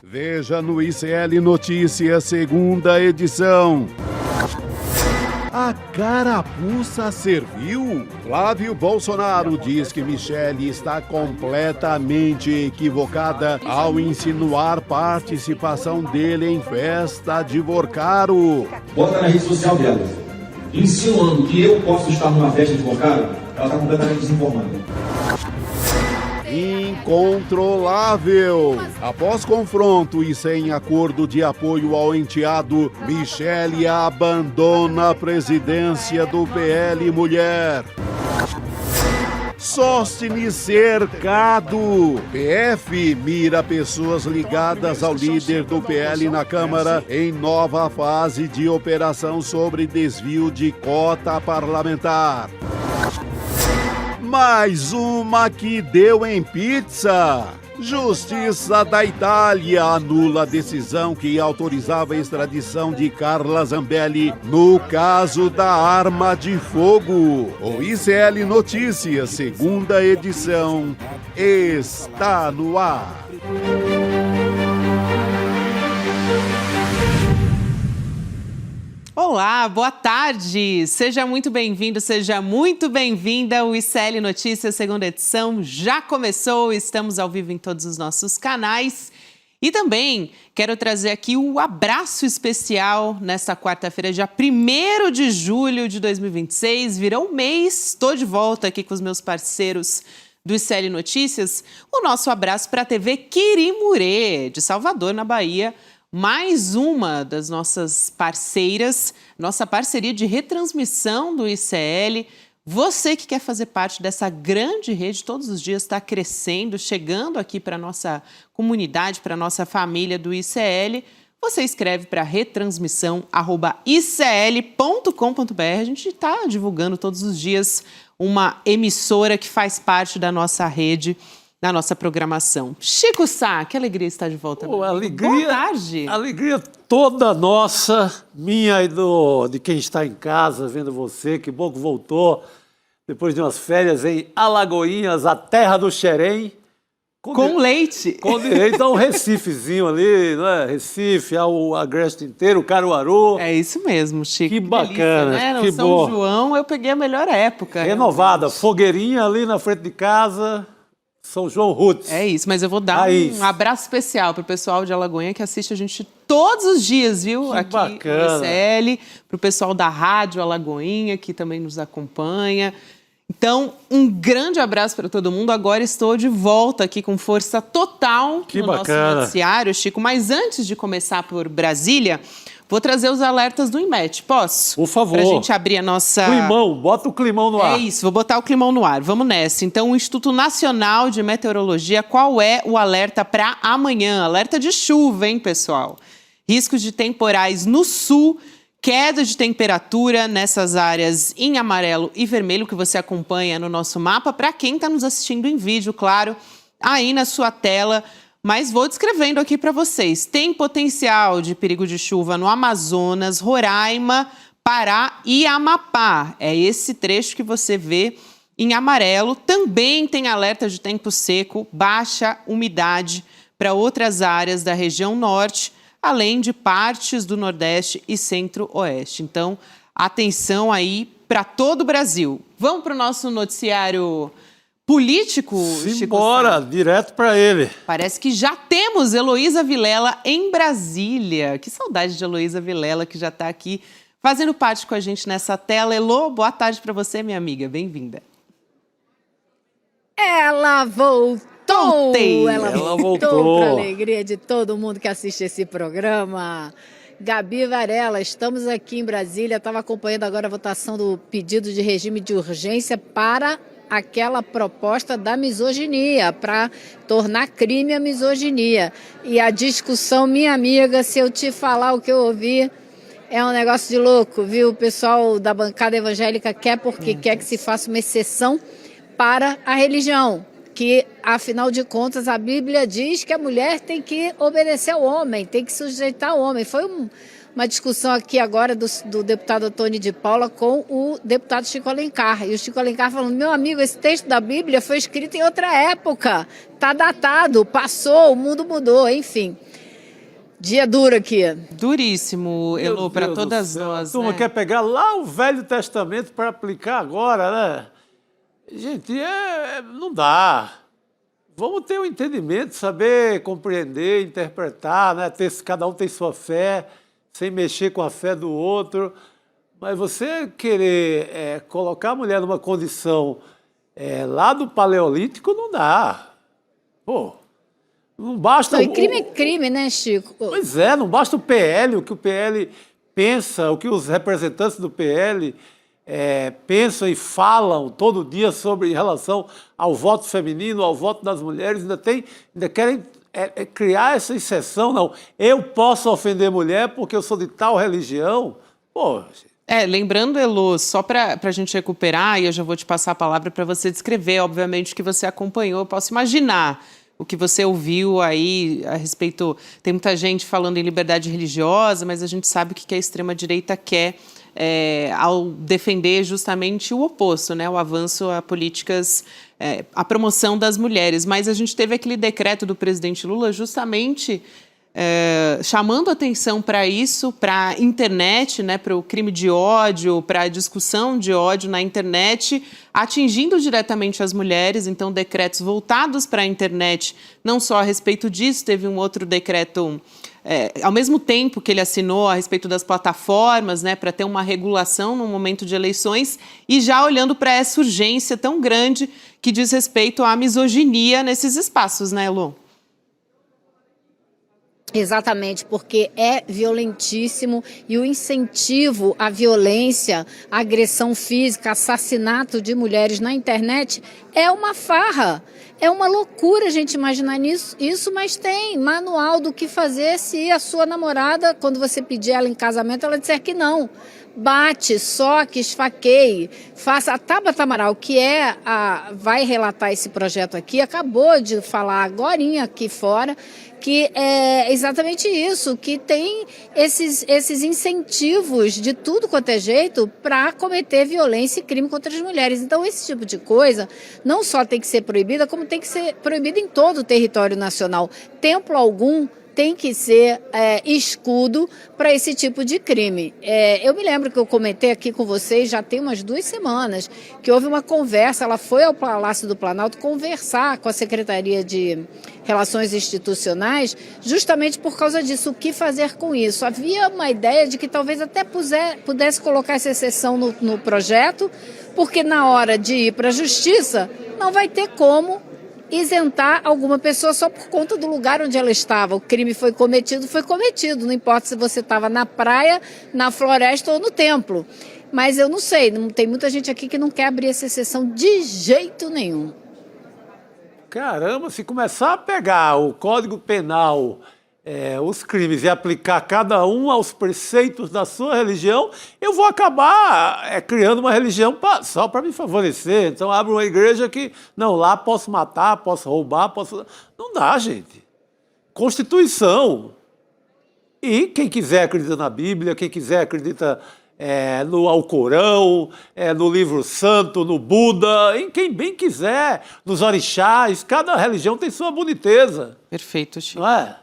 Veja no ICL Notícias, segunda edição. A carapuça serviu? Flávio Bolsonaro diz que Michele está completamente equivocada ao insinuar participação dele em festa de Vorcaro. Bota na rede social dela, insinuando que eu posso estar numa festa de Vorcaro, ela está completamente desinformada. Incontrolável. Após confronto e sem acordo de apoio ao enteado, Michele abandona a presidência do PL Mulher. Sóstenes cercado. PF mira pessoas ligadas ao líder do PL na Câmara em nova fase de operação sobre desvio de cota parlamentar. Mais uma que deu em pizza. Justiça da Itália anula a decisão que autorizava a extradição de Carla Zambelli no caso da arma de fogo. O ICL Notícias, segunda edição, está no ar. Olá, boa tarde! Seja muito bem-vindo, seja muito bem-vinda. O ICL Notícias, segunda edição, já começou. Estamos ao vivo em todos os nossos canais. E também quero trazer aqui um abraço especial nesta quarta-feira, dia 1º de julho de 2026. Virou um mês, estou de volta aqui com os meus parceiros do ICL Notícias. O nosso abraço para a TV Quirimurê, de Salvador, na Bahia. Mais uma das nossas parceiras, nossa parceria de retransmissão do ICL. Você que quer fazer parte dessa grande rede, todos os dias está crescendo, chegando aqui para a nossa comunidade, para a nossa família do ICL. Você escreve para retransmissão@icl.com.br. A gente está divulgando todos os dias uma emissora que faz parte da nossa rede, na nossa programação. Chico Sá, que alegria estar de volta. Alegria, boa tarde. Alegria toda nossa, minha e de quem está em casa vendo você. Que bom que voltou depois de umas férias em Alagoinhas, a terra do xerém. Com leite. Com direito a um Recifezinho ali, não é? Recife, ao Agreste inteiro, Caruaru. É isso mesmo, Chico. Que bacana, delícia, né? que no São bom. João eu peguei a melhor época. Renovada, realmente. fogueirinha ali na frente de casa. São João Roots. É isso, mas eu vou dar um abraço especial para o pessoal de Alagoinha que assiste a gente todos os dias, viu? Que aqui bacana. no ICL, para o pessoal da Rádio Alagoinha, que também nos acompanha. Então, um grande abraço para todo mundo. Agora estou de volta aqui com força total Que no bacana. nosso noticiário, Chico. Mas antes de começar por Brasília, vou trazer os alertas do INMET. Posso? Por favor. Para a gente abrir a nossa... Climão, bota o climão no ar. É isso, vou botar o climão no ar. Vamos nessa. Então, o Instituto Nacional de Meteorologia, qual é o alerta para amanhã? Alerta de chuva, hein, pessoal? Riscos de temporais no sul, queda de temperatura nessas áreas em amarelo e vermelho que você acompanha no nosso mapa. Para quem está nos assistindo em vídeo, claro, aí na sua tela. Mas vou descrevendo aqui para vocês. Tem potencial de perigo de chuva no Amazonas, Roraima, Pará e Amapá. É esse trecho que você vê em amarelo. Também tem alerta de tempo seco, baixa umidade para outras áreas da região norte, além de partes do Nordeste e Centro-Oeste. Então, atenção aí para todo o Brasil. Vamos para o nosso noticiário político, Chico Simbora, Sá? direto para ele. Parece que já temos Heloísa Vilela em Brasília. Que saudade de Heloísa Vilela, que já está aqui fazendo parte com a gente nessa tela. Elô, boa tarde para você, minha amiga. Bem-vinda. Ela voltou! Voltei. Ela Ela voltou voltou. para a alegria de todo mundo que assiste esse programa. Gabi Varela, estamos aqui em Brasília. Estava acompanhando agora a votação do pedido de regime de urgência para aquela proposta da misoginia, para tornar crime a misoginia. E a discussão, minha amiga, se eu te falar o que eu ouvi, é um negócio de louco, viu? O pessoal da bancada evangélica quer porque quer que se faça uma exceção para a religião, que, afinal de contas, a Bíblia diz que a mulher tem que obedecer ao homem, tem que sujeitar ao homem. Foi uma discussão aqui agora do deputado Antônio de Paula com o deputado Chico Alencar. E o Chico Alencar falando, meu amigo, esse texto da Bíblia foi escrito em outra época, está datado, passou, o mundo mudou, enfim. Dia duro aqui. Duríssimo, Elô, para todas nós. A turma quer pegar lá o Velho Testamento para aplicar agora, né? Gente, não dá. Vamos ter um entendimento, saber compreender, interpretar, né? Cada um tem sua fé, sem mexer com a fé do outro. Mas você querer colocar a mulher numa condição lá do Paleolítico, não dá. Pô, não basta... E crime é crime, né, Chico? Pois é, não basta o PL, o que o PL pensa, o que os representantes do PL pensam e falam todo dia em relação ao voto feminino, ao voto das mulheres, ainda querem criar essa exceção. Não, eu posso ofender mulher porque eu sou de tal religião. Pô, lembrando, Elô, só para a gente recuperar, e eu já vou te passar a palavra para você descrever, obviamente, o que você acompanhou, eu posso imaginar o que você ouviu aí a respeito... Tem muita gente falando em liberdade religiosa, mas a gente sabe o que a extrema-direita quer ao defender justamente o oposto, né? O avanço a políticas, a promoção das mulheres. Mas a gente teve aquele decreto do presidente Lula justamente... chamando atenção para isso, para a internet, né, para o crime de ódio, para a discussão de ódio na internet, atingindo diretamente as mulheres. Então, decretos voltados para a internet, não só a respeito disso, teve um outro decreto, ao mesmo tempo que ele assinou a respeito das plataformas, né, para ter uma regulação no momento de eleições, e já olhando para essa urgência tão grande que diz respeito à misoginia nesses espaços, né, Elô? Exatamente, porque é violentíssimo e o incentivo à violência, à agressão física, assassinato de mulheres na internet é uma farra. É uma loucura a gente imaginar isso, mas tem manual do que fazer se a sua namorada, quando você pedir ela em casamento, ela disser que não. Bate, soque, esfaqueie, faça. A Tabata Amaral, que vai relatar esse projeto aqui, acabou de falar agorinha aqui fora, que é exatamente isso, que tem esses incentivos de tudo quanto é jeito para cometer violência e crime contra as mulheres. Então, esse tipo de coisa não só tem que ser proibida, como tem que ser proibida em todo o território nacional. Templo algum tem que ser escudo para esse tipo de crime. Eu me lembro que eu comentei aqui com vocês, já tem umas 2 semanas, que houve uma conversa, ela foi ao Palácio do Planalto conversar com a Secretaria de Relações Institucionais, justamente por causa disso, o que fazer com isso. Havia uma ideia de que talvez até pudesse colocar essa exceção no projeto, porque na hora de ir para a Justiça, não vai ter como isentar alguma pessoa só por conta do lugar onde ela estava. O crime foi cometido, não importa se você estava na praia, na floresta ou no templo. Mas eu não sei, tem muita gente aqui que não quer abrir essa exceção de jeito nenhum. Caramba, se começar a pegar o Código Penal, os crimes, e aplicar cada um aos preceitos da sua religião, eu vou acabar criando uma religião só para me favorecer. Então, abro uma igreja que, não, lá posso matar, posso roubar, Não dá, gente. Constituição. E quem quiser acredita na Bíblia, quem quiser acredita no Alcorão, no Livro Santo, no Buda, em quem bem quiser, nos orixás. Cada religião tem sua boniteza. Perfeito, Chico. Não é?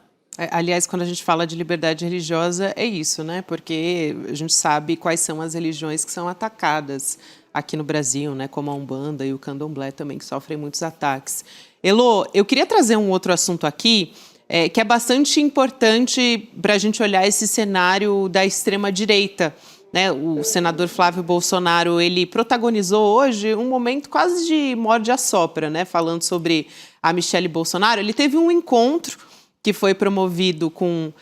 Aliás, quando a gente fala de liberdade religiosa, é isso, né? Porque a gente sabe quais são as religiões que são atacadas aqui no Brasil, né? Como a Umbanda e o Candomblé também, que sofrem muitos ataques. Elô, eu queria trazer um outro assunto aqui, que é bastante importante para a gente olhar esse cenário da extrema-direita, né? O senador Flávio Bolsonaro, ele protagonizou hoje um momento quase de morde-a-sopra, né? Falando sobre a Michelle Bolsonaro. Ele teve um encontro que foi promovido com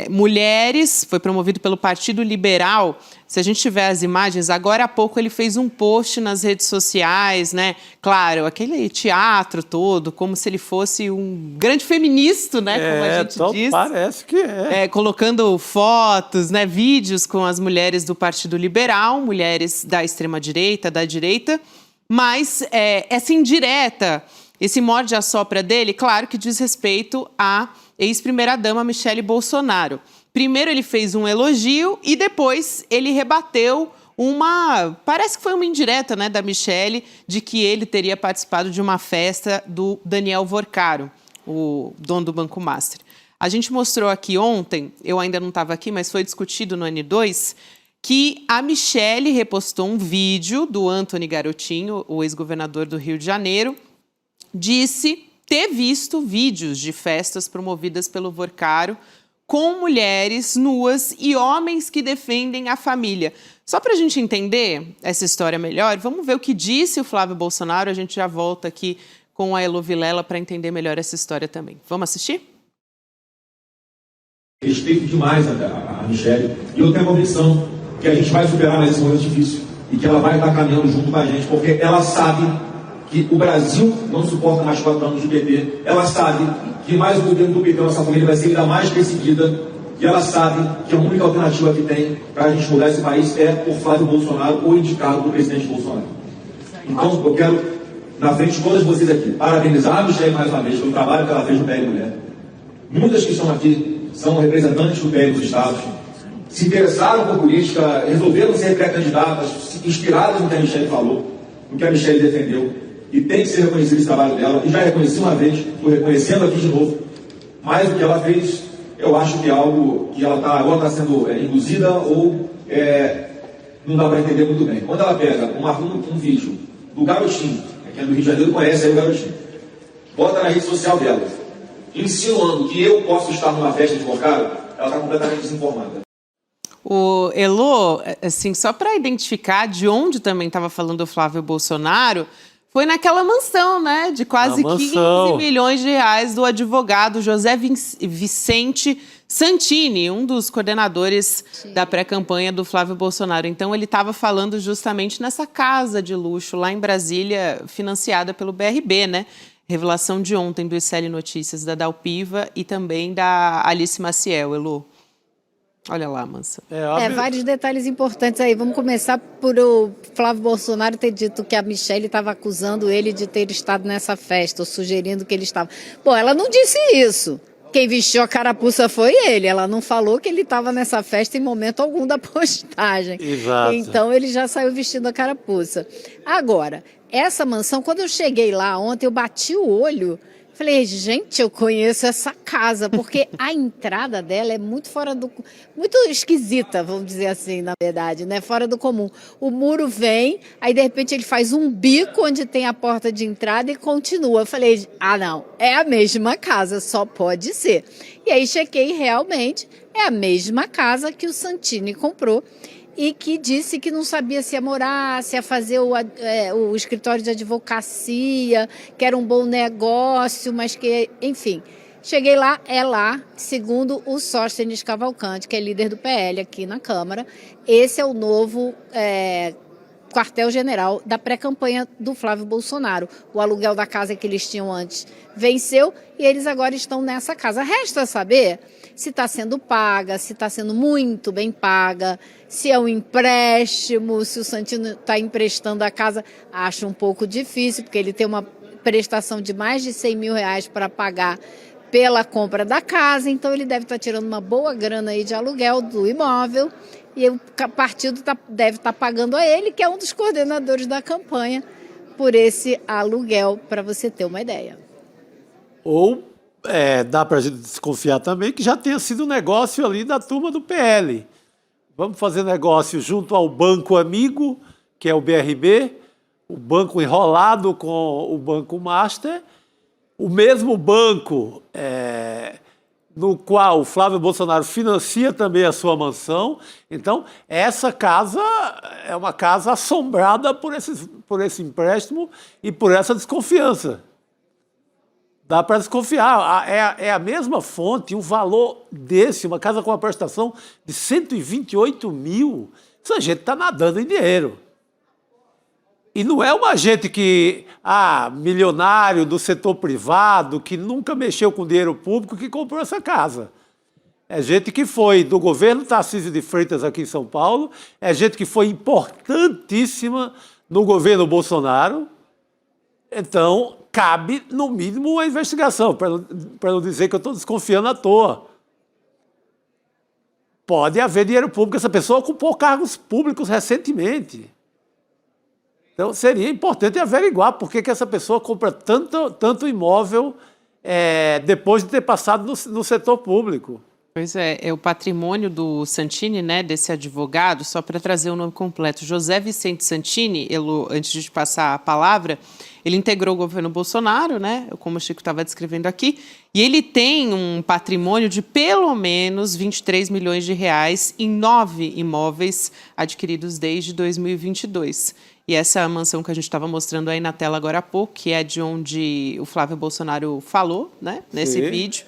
mulheres, foi promovido pelo Partido Liberal. Se a gente tiver as imagens, agora há pouco ele fez um post nas redes sociais, né? Claro, aquele teatro todo, como se ele fosse um grande feminista, né? Como a gente diz. Parece que é. Colocando fotos, né? Vídeos com as mulheres do Partido Liberal, mulheres da extrema-direita, da direita, mas essa indireta, esse morde-a-sopra dele, claro que diz respeito à ex-primeira-dama Michelle Bolsonaro. Primeiro ele fez um elogio e depois ele rebateu parece que foi uma indireta, né, da Michelle, de que ele teria participado de uma festa do Daniel Vorcaro, o dono do Banco Master. A gente mostrou aqui ontem, eu ainda não estava aqui, mas foi discutido no N2, que a Michelle repostou um vídeo do Antony Garotinho, o ex-governador do Rio de Janeiro, disse ter visto vídeos de festas promovidas pelo Vorcaro com mulheres nuas e homens que defendem a família. Só para a gente entender essa história melhor, vamos ver o que disse o Flávio Bolsonaro. A gente já volta aqui com a Elo Vilela para entender melhor essa história também. Vamos assistir? Respeito demais a Michelle e eu tenho a convicção que a gente vai superar mais esse momento difícil e que ela vai estar caminhando junto com a gente, porque ela sabe que o Brasil não suporta mais 4 anos de PT, ela sabe que mais o governo do PT, nossa família, vai ser ainda mais perseguida, e ela sabe que a única alternativa que tem para a gente mudar esse país é por Flávio Bolsonaro ou indicado do presidente Bolsonaro. Então, eu quero, na frente de todas vocês aqui, parabenizar a Michelle mais uma vez pelo trabalho que ela fez no PL Mulher. Muitas que estão aqui são representantes do PL dos Estados, se interessaram por política, resolveram ser pré-candidatas, inspiradas no que a Michelle falou, no que a Michelle defendeu. E tem que ser reconhecido esse trabalho dela. E já reconheci uma vez, estou reconhecendo aqui de novo. Mas o que ela fez, eu acho que é algo que ela está agora sendo induzida ou não dá para entender muito bem. Quando ela pega um vídeo do Garotinho, quem é do Rio de Janeiro conhece aí o Garotinho, bota na rede social dela, insinuando que eu posso estar numa festa de Vorcaro, ela está completamente desinformada. O Elô, assim, só para identificar de onde também estava falando o Flávio Bolsonaro, foi naquela mansão, né, de quase 15 milhões de reais do advogado José Vicente Santini, um dos coordenadores da pré-campanha do Flávio Bolsonaro. Então, ele estava falando justamente nessa casa de luxo lá em Brasília, financiada pelo BRB, né? Revelação de ontem do ICL Notícias da Dalpiva e também da Alice Maciel, Elô. Olha lá, Mansa. Vários detalhes importantes aí. Vamos começar por o Flávio Bolsonaro ter dito que a Michelle estava acusando ele de ter estado nessa festa, ou sugerindo que ele estava. Bom, ela não disse isso. Quem vestiu a carapuça foi ele. Ela não falou que ele estava nessa festa em momento algum da postagem. Exato. Então ele já saiu vestindo a carapuça. Agora, essa mansão, quando eu cheguei lá ontem, eu bati o olho. Falei, gente, eu conheço essa casa, porque a entrada dela é muito muito esquisita, vamos dizer assim, na verdade, né? Fora do comum. O muro vem, aí de repente ele faz um bico onde tem a porta de entrada e continua. Eu falei, não, é a mesma casa, só pode ser. E aí chequei, realmente, é a mesma casa que o Santini comprou e que disse que não sabia se ia morar, se ia fazer o escritório de advocacia, que era um bom negócio, mas que, enfim. Cheguei lá, segundo o Sóstenes Cavalcante, que é líder do PL aqui na Câmara. Esse é o novo quartel-general da pré-campanha do Flávio Bolsonaro. O aluguel da casa que eles tinham antes venceu e eles agora estão nessa casa. Resta saber se está sendo paga, se está sendo muito bem paga, se é um empréstimo, se o Santino está emprestando a casa. Acho um pouco difícil, porque ele tem uma prestação de mais de 100 mil reais para pagar pela compra da casa, então ele deve estar tirando uma boa grana aí de aluguel do imóvel e o partido deve estar pagando a ele, que é um dos coordenadores da campanha, por esse aluguel, para você ter uma ideia. Ou dá para a gente desconfiar também que já tenha sido um negócio ali da turma do PL. Vamos fazer negócio junto ao Banco Amigo, que é o BRB, o banco enrolado com o Banco Master, o mesmo banco no qual o Flávio Bolsonaro financia também a sua mansão. Então, essa casa é uma casa assombrada por esse empréstimo e por essa desconfiança. Dá para desconfiar. É a mesma fonte, um valor desse, uma casa com uma prestação de 128 mil. Essa gente está nadando em dinheiro. E não é uma gente que, milionário do setor privado, que nunca mexeu com dinheiro público, que comprou essa casa. É gente que foi do governo Tarcísio de Freitas aqui em São Paulo, é gente que foi importantíssima no governo Bolsonaro. Então, cabe, no mínimo, uma investigação, para não dizer que eu estou desconfiando à toa. Pode haver dinheiro público. Essa pessoa ocupou cargos públicos recentemente. Então, seria importante averiguar por que essa pessoa compra tanto imóvel depois de ter passado no setor público. Pois é o patrimônio do Santini, né, desse advogado, só para trazer o nome completo, José Vicente Santini, antes de te passar a palavra, ele integrou o governo Bolsonaro, né, como o Chico estava descrevendo aqui, e ele tem um patrimônio de pelo menos 23 milhões de reais em 9 imóveis adquiridos desde 2022. E essa mansão que a gente estava mostrando aí na tela agora há pouco, que é de onde o Flávio Bolsonaro falou, né, nesse vídeo,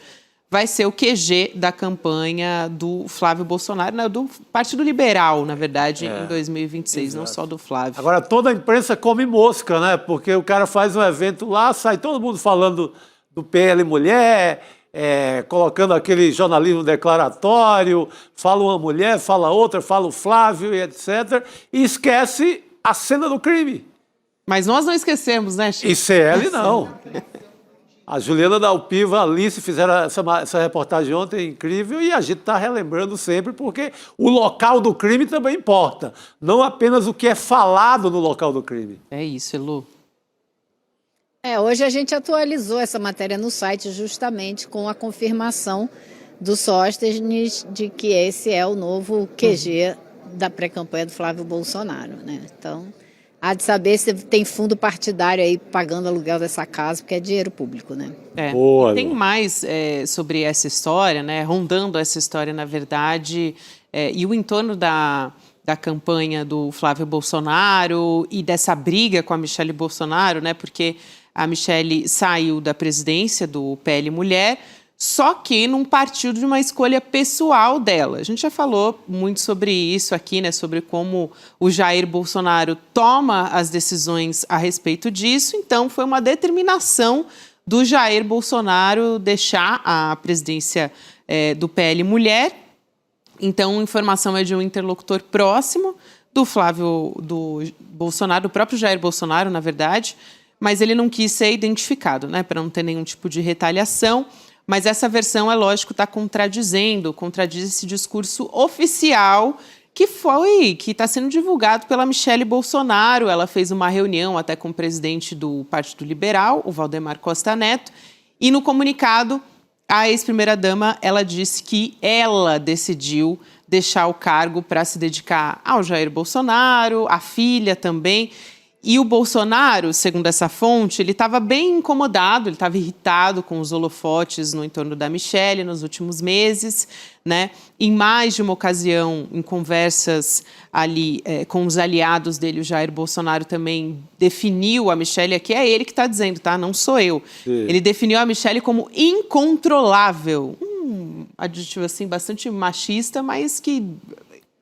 vai ser o QG da campanha do Flávio Bolsonaro, né, do Partido Liberal, na verdade, em 2026, exato. Não só do Flávio. Agora, toda a imprensa come mosca, né? Porque o cara faz um evento lá, sai todo mundo falando do PL Mulher, colocando aquele jornalismo declaratório, fala uma mulher, fala outra, fala o Flávio e etc. E esquece a cena do crime. Mas nós não esquecemos, né, Chico? E CL não. A Juliana Dalpiva, a Alice fizeram essa reportagem ontem, incrível, e a gente está relembrando sempre, porque o local do crime também importa, não apenas o que é falado no local do crime. É isso, Elu. Hoje a gente atualizou essa matéria no site justamente com a confirmação do Sóstenes de que esse é o novo QG da pré-campanha do Flávio Bolsonaro, né? Então, há de saber se tem fundo partidário aí pagando aluguel dessa casa, porque é dinheiro público, né? Tem mais sobre essa história, né? Rondando essa história, na verdade, e o entorno da campanha do Flávio Bolsonaro e dessa briga com a Michelle Bolsonaro, né? Porque a Michelle saiu da presidência do PL Mulher, só que não partiu de uma escolha pessoal dela. A gente já falou muito sobre isso aqui, né? Sobre como o Jair Bolsonaro toma as decisões a respeito disso. Então, foi uma determinação do Jair Bolsonaro deixar a presidência do PL Mulher. Então, a informação é de um interlocutor próximo do Bolsonaro, do próprio Jair Bolsonaro, na verdade, mas ele não quis ser identificado, né? Para não ter nenhum tipo de retaliação. Mas essa versão, é lógico, está contradiz esse discurso oficial que está sendo divulgado pela Michelle Bolsonaro. Ela fez uma reunião até com o presidente do Partido Liberal, o Valdemar Costa Neto, e no comunicado, a ex-primeira-dama, ela disse que ela decidiu deixar o cargo para se dedicar ao Jair Bolsonaro, à filha também. E o Bolsonaro, segundo essa fonte, ele estava bem incomodado, ele estava irritado com os holofotes no entorno da Michelle nos últimos meses, né? Em mais de uma ocasião, em conversas ali com os aliados dele, o Jair Bolsonaro também definiu a Michelle, aqui é ele que está dizendo, tá? Não sou eu. Sim. Ele definiu a Michelle como incontrolável. Um adjetivo assim bastante machista, mas que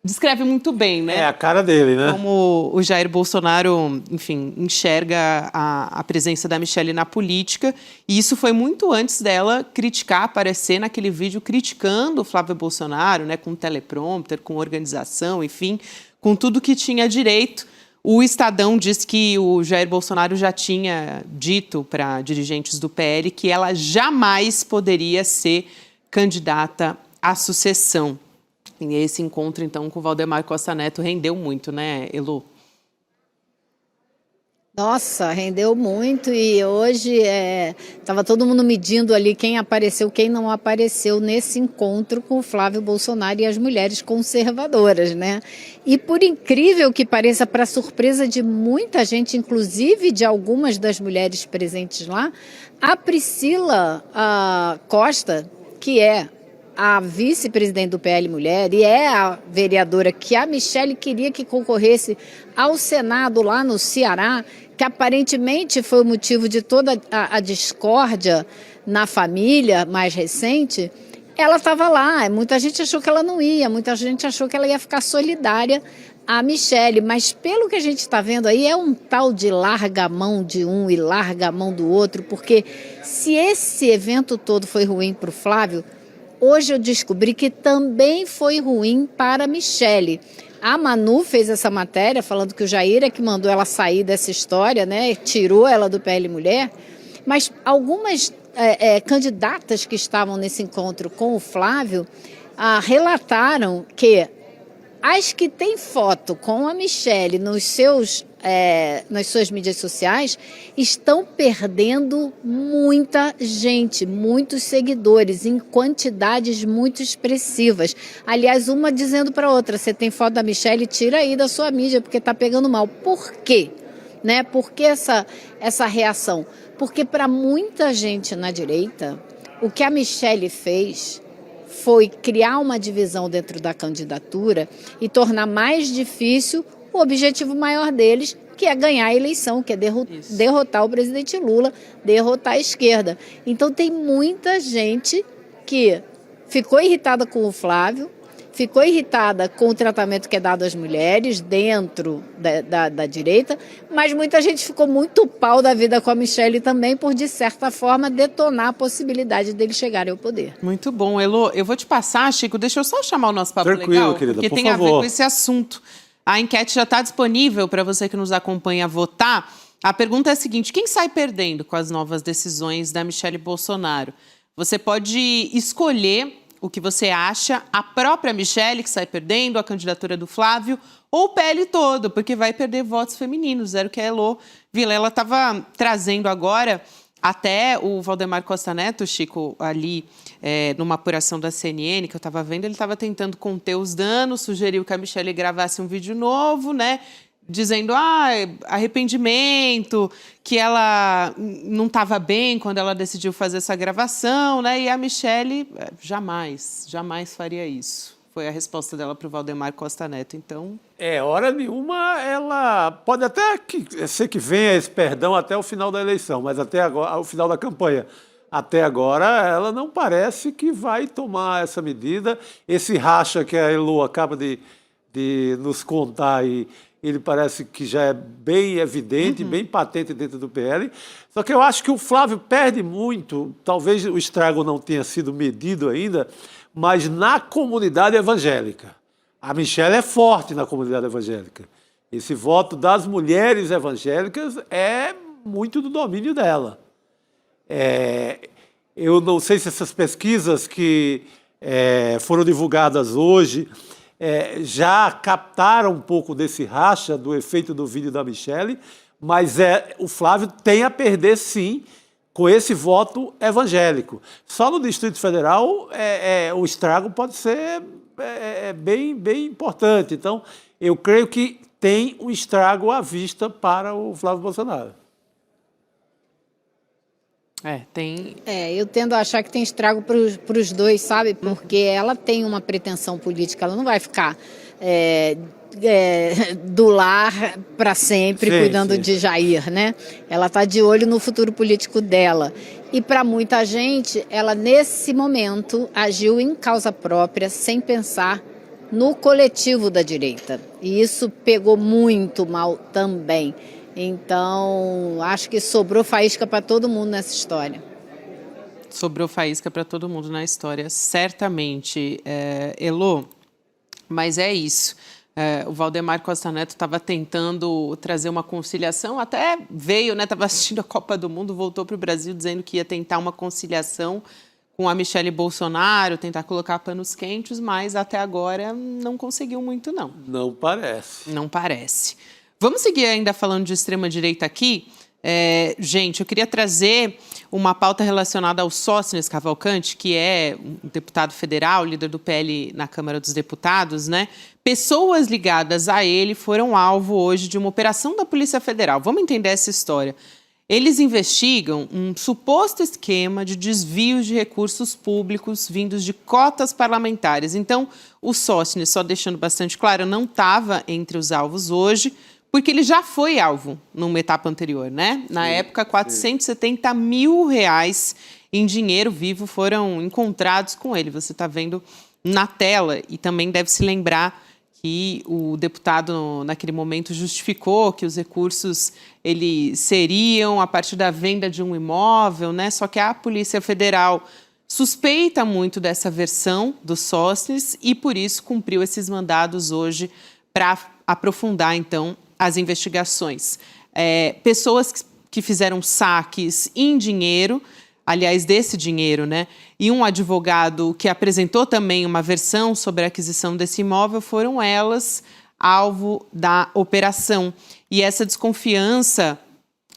descreve muito bem, né? É a cara dele, né? Como o Jair Bolsonaro, enfim, enxerga a presença da Michelle na política. E isso foi muito antes dela aparecer naquele vídeo criticando o Flávio Bolsonaro, né? Com teleprompter, com organização, enfim, com tudo que tinha direito. O Estadão diz que o Jair Bolsonaro já tinha dito para dirigentes do PL que ela jamais poderia ser candidata à sucessão. E esse encontro, então, com o Valdemar Costa Neto rendeu muito, né, Elu? Nossa, rendeu muito e hoje estava todo mundo medindo ali quem apareceu, quem não apareceu nesse encontro com o Flávio Bolsonaro e as mulheres conservadoras, né? E por incrível que pareça, para surpresa de muita gente, inclusive de algumas das mulheres presentes lá, a Priscila Costa, que é a vice-presidente do PL Mulher e é a vereadora que a Michelle queria que concorresse ao Senado lá no Ceará, que aparentemente foi o motivo de toda a discórdia na família mais recente, ela estava lá. Muita gente achou que ela não ia, muita gente achou que ela ia ficar solidária à Michelle, mas pelo que a gente está vendo aí é um tal de larga a mão de um e larga a mão do outro, porque se esse evento todo foi ruim para o Flávio, hoje eu descobri que também foi ruim para a Michelle. A Manu fez essa matéria falando que o Jair é que mandou ela sair dessa história, né? Tirou ela do PL Mulher. Mas algumas candidatas que estavam nesse encontro com o Flávio relataram que As que têm foto com a Michelle nas suas mídias sociais estão perdendo muita gente, muitos seguidores, em quantidades muito expressivas. Aliás, uma dizendo para outra, você tem foto da Michelle, tira aí da sua mídia, porque está pegando mal. Por quê? Né? Por que essa reação? Porque para muita gente na direita, o que a Michelle fez foi criar uma divisão dentro da candidatura e tornar mais difícil o objetivo maior deles, que é ganhar a eleição, que é derrotar o presidente Lula, derrotar a esquerda. Então tem muita gente que ficou irritada com o Flávio, ficou irritada com o tratamento que é dado às mulheres dentro da direita, mas muita gente ficou muito pau da vida com a Michelle também, por, de certa forma, detonar a possibilidade deles chegarem ao poder. Muito bom, Elô. Eu vou te passar, Chico, deixa eu só chamar o nosso papo legal, querida, porque por tem favor. a ver com esse assunto. A enquete já está disponível para você que nos acompanha votar. A pergunta é a seguinte: quem sai perdendo com as novas decisões da Michelle Bolsonaro? Você pode escolher o que você acha, a própria Michelle que sai perdendo, a candidatura do Flávio, ou o PL todo, porque vai perder votos femininos. Era o que a Elô Vilela estava trazendo agora. Até o Valdemar Costa Neto, Chico, ali numa apuração da CNN que eu estava vendo, ele estava tentando conter os danos, sugeriu que a Michelle gravasse um vídeo novo, né? Dizendo, arrependimento, que ela não estava bem quando ela decidiu fazer essa gravação, né? E a Michelle jamais faria isso. Foi a resposta dela para o Valdemar Costa Neto, então... Hora nenhuma, ela pode até ser que venha esse perdão até o final da eleição, mas até agora, ao final da campanha. Até agora, ela não parece que vai tomar essa medida. Esse racha que a Elô acaba de nos contar aí, ele parece que já é bem evidente, bem patente dentro do PL. Só que eu acho que o Flávio perde muito, talvez o estrago não tenha sido medido ainda, mas na comunidade evangélica. A Michelle é forte na comunidade evangélica. Esse voto das mulheres evangélicas é muito do domínio dela. Eu não sei se essas pesquisas que foram divulgadas hoje já captaram um pouco desse racha, do efeito do vídeo da Michelle, mas o Flávio tem a perder, sim, com esse voto evangélico. Só no Distrito Federal o estrago pode ser bem importante. Então, eu creio que tem um estrago à vista para o Flávio Bolsonaro. Tem... eu tendo a achar que tem estrago para os dois, sabe? Porque ela tem uma pretensão política, ela não vai ficar do lar para sempre, cuidando de Jair, né? Ela está de olho no futuro político dela. E para muita gente, ela nesse momento agiu em causa própria, sem pensar no coletivo da direita. E isso pegou muito mal também. Então, acho que sobrou faísca para todo mundo nessa história. Sobrou faísca para todo mundo na história, certamente. Elô, mas é isso. O Valdemar Costa Neto estava tentando trazer uma conciliação, até veio, né? Estava assistindo a Copa do Mundo, voltou para o Brasil dizendo que ia tentar uma conciliação com a Michelle Bolsonaro, tentar colocar panos quentes, mas até agora não conseguiu muito, não. Não parece. Não parece. Vamos seguir ainda falando de extrema-direita aqui. Gente, eu queria trazer uma pauta relacionada ao Sóstenes Cavalcante, que é um deputado federal, líder do PL na Câmara dos Deputados, né? Pessoas ligadas a ele foram alvo hoje de uma operação da Polícia Federal. Vamos entender essa história. Eles investigam um suposto esquema de desvios de recursos públicos vindos de cotas parlamentares. Então, o Sóstenes, só deixando bastante claro, não estava entre os alvos hoje, porque ele já foi alvo numa etapa anterior, né? Na época, R$470 mil em dinheiro vivo foram encontrados com ele. Você está vendo na tela e também deve se lembrar que o deputado, naquele momento, justificou que os recursos eles seriam a partir da venda de um imóvel, né? Só que a Polícia Federal suspeita muito dessa versão do Sóstenes e, por isso, cumpriu esses mandados hoje para aprofundar, então, as investigações. Pessoas que fizeram saques em dinheiro aliás, desse dinheiro, né? E um advogado que apresentou também uma versão sobre a aquisição desse imóvel, foram elas alvo da operação. E essa desconfiança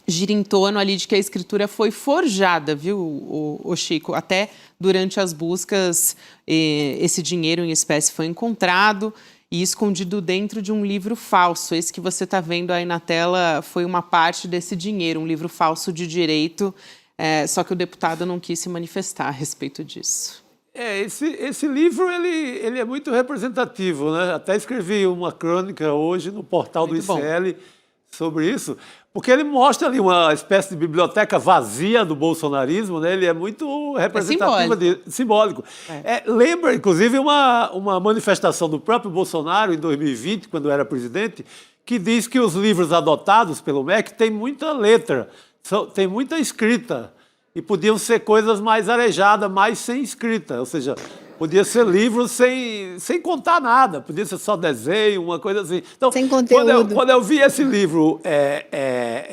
gira em torno ali de que a escritura foi forjada, viu, o Chico? Até durante as buscas, esse dinheiro em espécie foi encontrado e escondido dentro de um livro falso. Esse que você está vendo aí na tela foi uma parte desse dinheiro, um livro falso de direito, só que o deputado não quis se manifestar a respeito disso. Esse livro ele é muito representativo, né? Até escrevi uma crônica hoje no portal Muito do ICL sobre isso, porque ele mostra ali uma espécie de biblioteca vazia do bolsonarismo, né? Ele é muito representativo, simbólico. Lembra, inclusive, uma manifestação do próprio Bolsonaro em 2020, quando era presidente, que diz que os livros adotados pelo MEC têm muita letra, tem muita escrita, e podiam ser coisas mais arejadas, mais sem escrita, ou seja, podia ser livros sem contar nada, podia ser só desenho, uma coisa assim. Então, sem conteúdo. Quando eu vi esse livro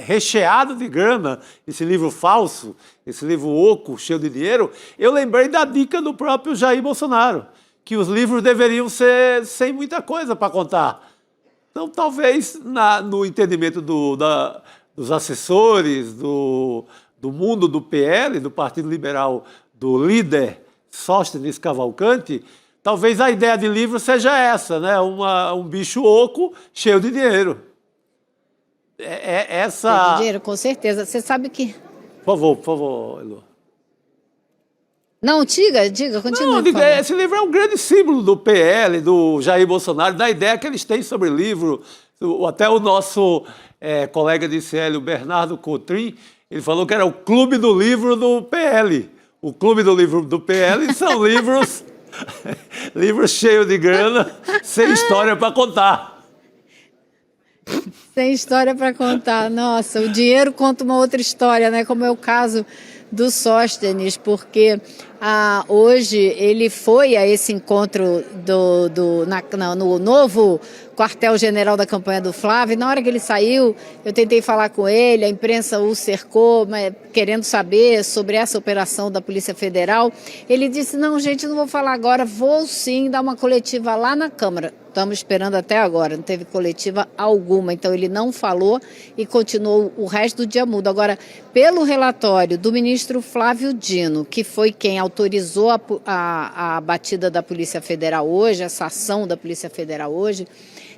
recheado de grana, esse livro falso, esse livro oco, cheio de dinheiro, eu lembrei da dica do próprio Jair Bolsonaro, que os livros deveriam ser sem muita coisa para contar. Então, talvez, no entendimento dos assessores, do mundo do PL, do Partido Liberal, do líder Sóstenes Cavalcanti, talvez a ideia de livro seja essa, né? Um bicho oco cheio de dinheiro. Essa... Cheio de dinheiro, com certeza. Você sabe que... Por favor, Elo. Não, diga, continua. Não, esse livro é um grande símbolo do PL, do Jair Bolsonaro, da ideia que eles têm sobre livro. Até o nosso colega de ICL, o Bernardo Cotrim, ele falou que era o clube do livro do PL. O clube do livro do PL são livros cheios de grana, sem história para contar. Sem história para contar. Nossa, o dinheiro conta uma outra história, né? Como é o caso do Sóstenes, porque hoje ele foi a esse encontro no novo quartel-general da campanha do Flávio, e na hora que ele saiu, eu tentei falar com ele, a imprensa o cercou, querendo saber sobre essa operação da Polícia Federal. Ele disse, não, gente, não vou falar agora, vou sim dar uma coletiva lá na Câmara. Estamos esperando até agora, não teve coletiva alguma, então ele não falou e continuou o resto do dia mudo. Agora, pelo relatório do ministro Flávio Dino, que foi quem autorizou a batida da Polícia Federal hoje, essa ação da Polícia Federal hoje,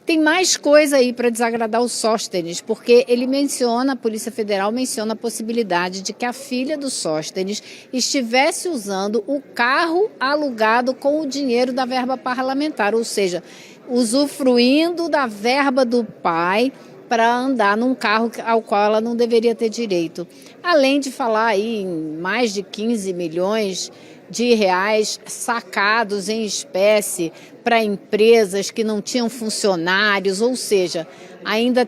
tem mais coisa aí para desagradar o Sóstenes, porque a Polícia Federal menciona a possibilidade de que a filha do Sóstenes estivesse usando o carro alugado com o dinheiro da verba parlamentar, ou seja, usufruindo da verba do pai para andar num carro ao qual ela não deveria ter direito. Além de falar aí em mais de 15 milhões de reais sacados em espécie para empresas que não tinham funcionários, ou seja, ainda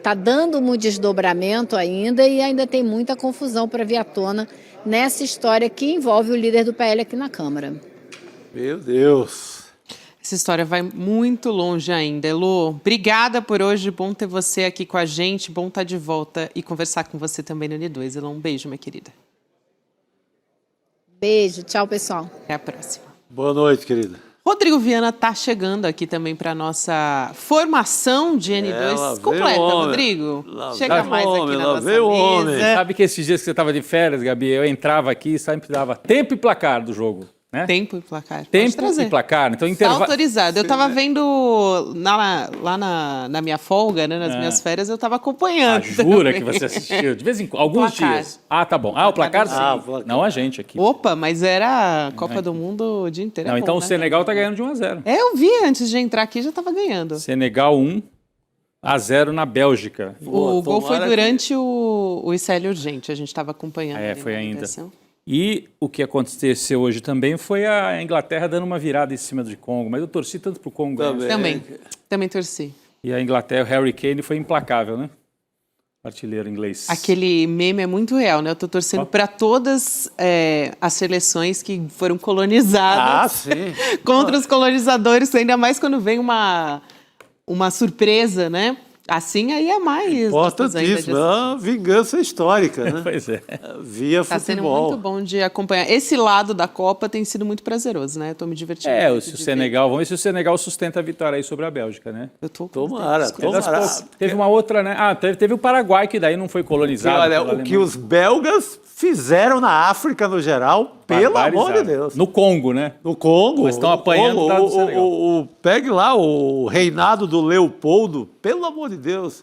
tá dando um desdobramento ainda e ainda tem muita confusão para vir à tona nessa história que envolve o líder do PL aqui na Câmara. Meu Deus! Essa história vai muito longe ainda. Elô, obrigada por hoje, bom ter você aqui com a gente, bom estar de volta e conversar com você também no N2. Elô, um beijo, minha querida. Beijo, tchau, pessoal. Até a próxima. Boa noite, querida. Rodrigo Viana está chegando aqui também para a nossa formação de N2 completa, Rodrigo. Chega mais aqui na nossa mesa. Sabe que esses dias que você estava de férias, Gabi, eu entrava aqui e sempre dava tempo e placar do jogo. Né? Tempo e placar. Tempo e placar. Então, Está autorizado. Eu estava vendo lá na minha folga, né, nas minhas férias, eu estava acompanhando. Jura que você assistiu? De vez em quando, alguns dias. Ah, tá bom. O placar sim. Não a gente aqui. Opa, mas era a Copa do Mundo o dia inteiro. Não, então o né? Senegal está ganhando de 1-0. Eu vi antes de entrar aqui, já estava ganhando. Senegal 1-0 na Bélgica. O gol foi durante o ICL Urgente, a gente estava acompanhando. Foi ainda. E o que aconteceu hoje também foi a Inglaterra dando uma virada em cima do Congo. Mas eu torci tanto pro Congo. Também torci. E a Inglaterra, o Harry Kane, foi implacável, né? Artilheiro inglês. Aquele meme é muito real, né? Eu tô torcendo para todas as seleções que foram colonizadas contra os colonizadores, ainda mais quando vem uma surpresa, né? Assim aí é mais. Importantíssimo, é uma vingança histórica, né? Pois é. Via Tá sendo futebol. muito bom de acompanhar. Esse lado da Copa tem sido muito prazeroso, né? Eu tô me divertindo. muito Se o de Senegal, vamos ver se o Senegal sustenta a vitória aí sobre a Bélgica, né? ver. Eu tô Tomara, tomara. Teve uma outra, né? Teve o Paraguai, que daí não foi colonizado. Olha, pela o que Alemanha. os belgas fizeram na África no geral, pelo amor de Deus. No Congo, né? No Congo. Mas estão apanhando lá do Senegal. Pegue lá o reinado do Leopoldo, pelo amor de Deus.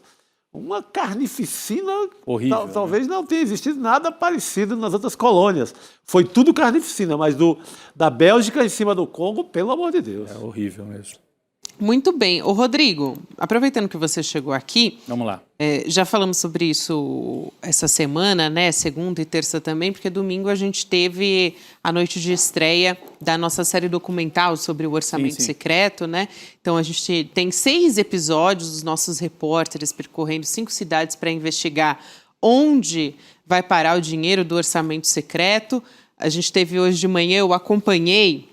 Uma carnificina. Horrível, né? Talvez não tenha existido nada parecido nas outras colônias. Foi tudo carnificina, mas da Bélgica em cima do Congo, pelo amor de Deus. É horrível mesmo. Muito bem. Ô, Rodrigo, aproveitando que você chegou aqui, Vamos lá. já falamos sobre isso essa semana, né? Segunda e terça também, porque domingo a gente teve a noite de estreia da nossa série documental sobre o orçamento Sim. secreto, né? Então a gente tem 6 episódios dos nossos repórteres percorrendo 5 cidades para investigar onde vai parar o dinheiro do orçamento secreto. A gente teve hoje de manhã, eu acompanhei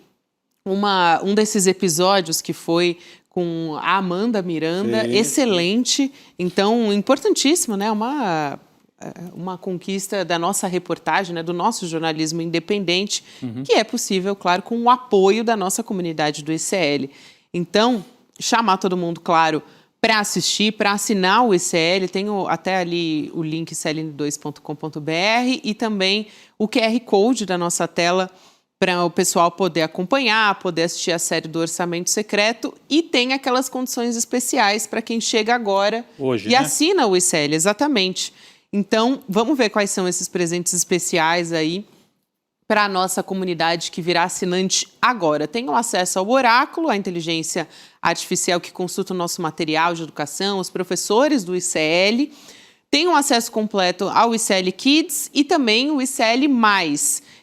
um desses episódios que foi com a Amanda Miranda, Sim. excelente, então importantíssimo, né? Uma conquista da nossa reportagem, né? Do nosso jornalismo independente, que é possível, claro, com o apoio da nossa comunidade do ICL. Então, chamar todo mundo, claro, para assistir, para assinar o ICL, tem até ali o link icln2.com.br e também o QR Code da nossa tela para o pessoal poder acompanhar, poder assistir a série do Orçamento Secreto, e tem aquelas condições especiais para quem chega agora Hoje, e né? assina o ICL, exatamente. Então, vamos ver quais são esses presentes especiais aí para a nossa comunidade que virá assinante agora. Tenham acesso ao Oráculo, a inteligência artificial que consulta o nosso material de educação, os professores do ICL, tenham acesso completo ao ICL Kids e também o ICL+,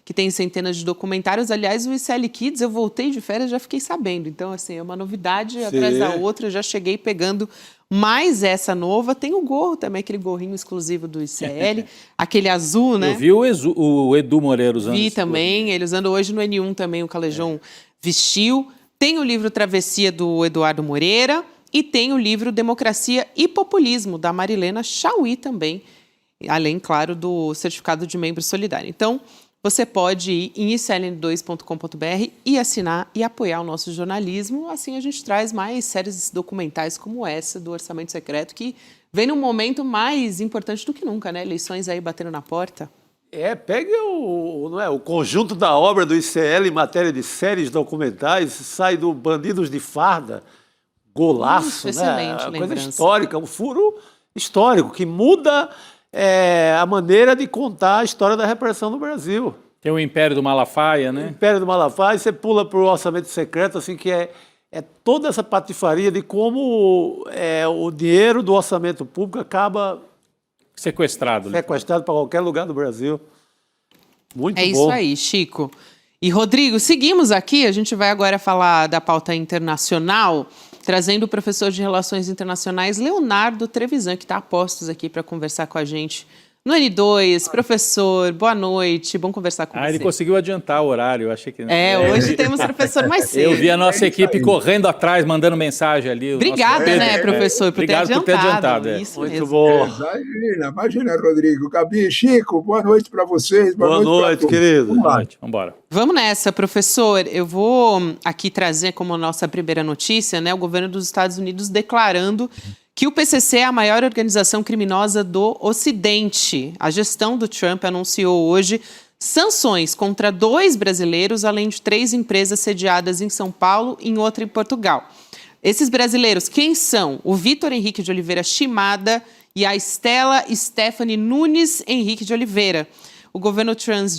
que tem centenas de documentários. Aliás, o ICL Kids, eu voltei de férias e já fiquei sabendo. Então, assim, é uma novidade atrás da outra. Eu já cheguei pegando mais essa nova. Tem o gorro também, aquele gorrinho exclusivo do ICL, aquele azul, né? Eu vi o Edu Moreira usando. Vi esse também, ele usando hoje no N1 também, o Calejão vestiu. Tem o livro Travessia, do Eduardo Moreira, e tem o livro Democracia e Populismo, da Marilena Chauí também, além, claro, do certificado de membro solidário. Então, você pode ir em icln2.com.br e assinar e apoiar o nosso jornalismo. Assim a gente traz mais séries documentais como essa do Orçamento Secreto, que vem num momento mais importante do que nunca, né? Eleições aí batendo na porta. Pegue o conjunto da obra do ICL em matéria de séries documentais, sai do Bandidos de Farda, golaço, né? Excelente Coisa lembrança. histórica, um furo histórico que muda a maneira de contar a história da repressão no Brasil. Tem o Império do Malafaia, né? Império do Malafaia, você pula para o Orçamento Secreto, assim, que é toda essa patifaria de como o dinheiro do orçamento público acaba Sequestrado. Né? sequestrado para qualquer lugar do Brasil. Muito bom. É isso aí, Chico. E, Rodrigo, seguimos aqui. A gente vai agora falar da pauta internacional, trazendo o professor de Relações Internacionais, Leonardo Trevisan, que está a postos aqui para conversar com a gente no N2. Professor, boa noite, bom conversar com você. Ele conseguiu adiantar o horário, eu achei que... Hoje temos o professor mais cedo. Eu vi a nossa equipe correndo atrás, mandando mensagem ali. Obrigada, né, professor, por ter Obrigado por ter adiantado. Isso Muito mesmo. bom. Imagina, Rodrigo. Gabi, Chico, boa noite para vocês. Boa noite, querido. Vamos lá. Vamos embora. Vamos nessa, professor. Eu vou aqui trazer como nossa primeira notícia, né, o governo dos Estados Unidos declarando que o PCC é a maior organização criminosa do Ocidente. A gestão do Trump anunciou hoje sanções contra 2 brasileiros, além de 3 empresas sediadas em São Paulo e outra em Portugal. Esses brasileiros, quem são? O Vitor Henrique de Oliveira Chimada e a Estela Stephanie Nunes Henrique de Oliveira. O governo Trump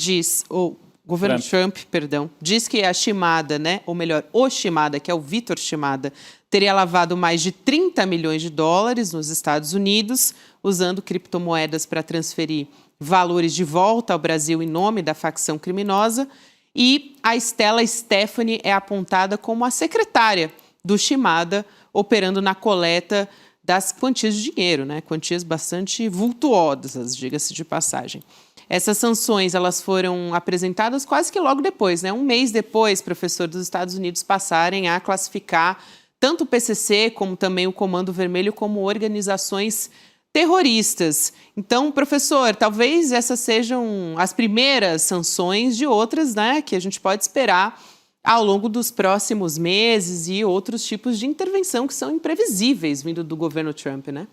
diz que a Chimada, né, ou melhor, o Chimada, que é o Vitor Chimada, teria lavado mais de 30 milhões de dólares nos Estados Unidos, usando criptomoedas para transferir valores de volta ao Brasil em nome da facção criminosa. E a Estela Stephanie é apontada como a secretária do Chimada, operando na coleta das quantias de dinheiro, né? Quantias bastante vultuosas, diga-se de passagem. Essas sanções elas foram apresentadas quase que logo depois, né? Um mês depois, professor, dos Estados Unidos passarem a classificar tanto o PCC como também o Comando Vermelho como organizações terroristas. Então, professor, talvez essas sejam as primeiras sanções de outras, né, que a gente pode esperar ao longo dos próximos meses e outros tipos de intervenção que são imprevisíveis vindo do governo Trump, né?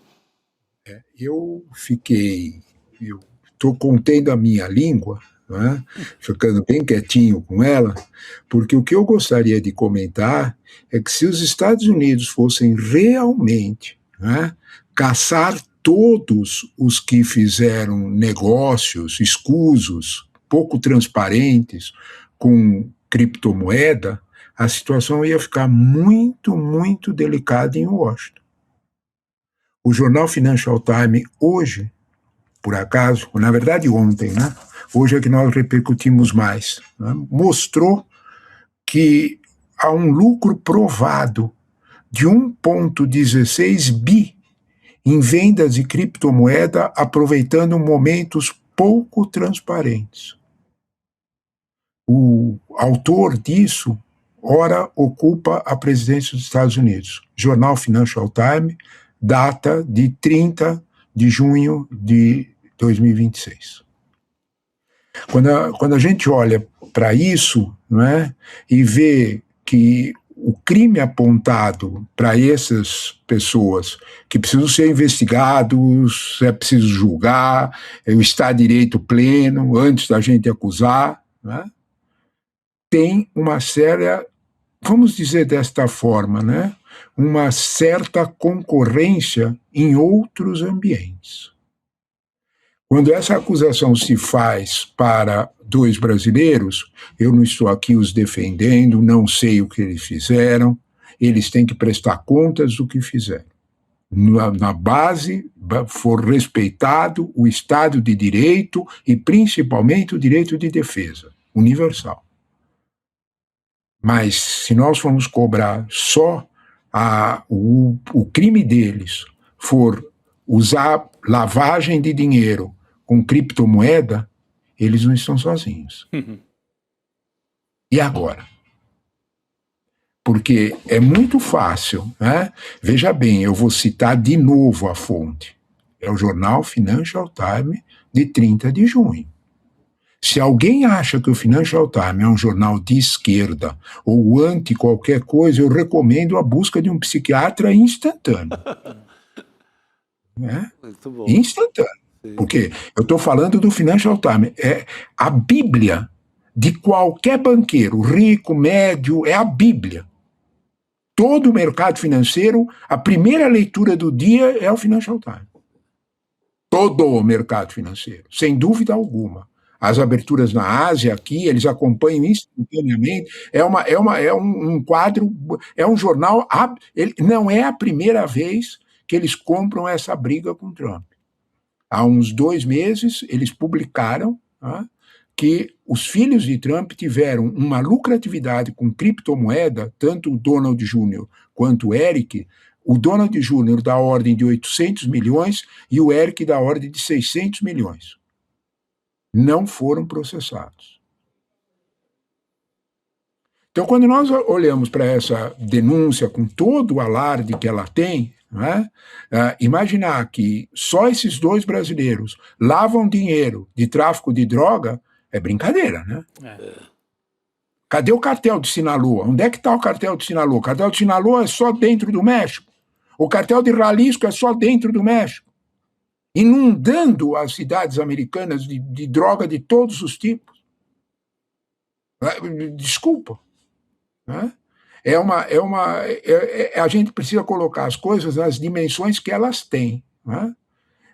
Eu estou contendo a minha língua, né, ficando bem quietinho com ela, porque o que eu gostaria de comentar é que se os Estados Unidos fossem realmente, né, caçar todos os que fizeram negócios escusos, pouco transparentes, com criptomoeda, a situação ia ficar muito, muito delicada em Washington. O jornal Financial Times hoje, por acaso, na verdade ontem, né? Hoje é que nós repercutimos mais, né? Mostrou que há um lucro provado de 1,16 bi em vendas de criptomoeda, aproveitando momentos pouco transparentes. O autor disso, ora, ocupa a presidência dos Estados Unidos. Jornal Financial Times, data de 30 de junho de 2026. Quando a gente olha para isso, não é, e vê que o crime apontado para essas pessoas que precisam ser investigados, é preciso julgar, está direito pleno antes da gente acusar, né? Tem uma séria, vamos dizer desta forma, né? Uma certa concorrência em outros ambientes. Quando essa acusação se faz para 2 brasileiros, eu não estou aqui os defendendo, não sei o que eles fizeram, eles têm que prestar contas do que fizeram. Na base, for respeitado o Estado de Direito e principalmente o direito de defesa, universal. Mas se nós formos cobrar só o crime deles for usar lavagem de dinheiro com criptomoeda, eles não estão sozinhos. E agora? Porque é muito fácil, né? Veja bem, eu vou citar de novo a fonte. É o jornal Financial Times de 30 de junho. Se alguém acha que o Financial Times é um jornal de esquerda ou anti qualquer coisa, eu recomendo a busca de um psiquiatra instantâneo. Né? Muito bom. Instantâneo. Sim. Porque eu estou falando do Financial Times. É a Bíblia de qualquer banqueiro, rico, médio, é a Bíblia. Todo o mercado financeiro, a primeira leitura do dia é o Financial Times. Todo o mercado financeiro, sem dúvida alguma. As aberturas na Ásia, aqui, eles acompanham instantaneamente. É um quadro, é um jornal. Não é a primeira vez que eles compram essa briga com Trump. Há uns 2 meses, eles publicaram que os filhos de Trump tiveram uma lucratividade com criptomoeda, tanto o Donald Jr. quanto o Eric. O Donald Jr. da ordem de 800 milhões e o Eric da ordem de 600 milhões. Não foram processados. Então, quando nós olhamos para essa denúncia com todo o alarde que ela tem, né, imaginar que só esses 2 brasileiros lavam dinheiro de tráfico de droga é brincadeira, né? Cadê o cartel de Sinaloa? Onde é que está o cartel de Sinaloa? O cartel de Sinaloa é só dentro do México. O cartel de Jalisco é só dentro do México. Inundando as cidades americanas de droga de todos os tipos. Desculpa. Né? A gente precisa colocar as coisas nas dimensões que elas têm. Né?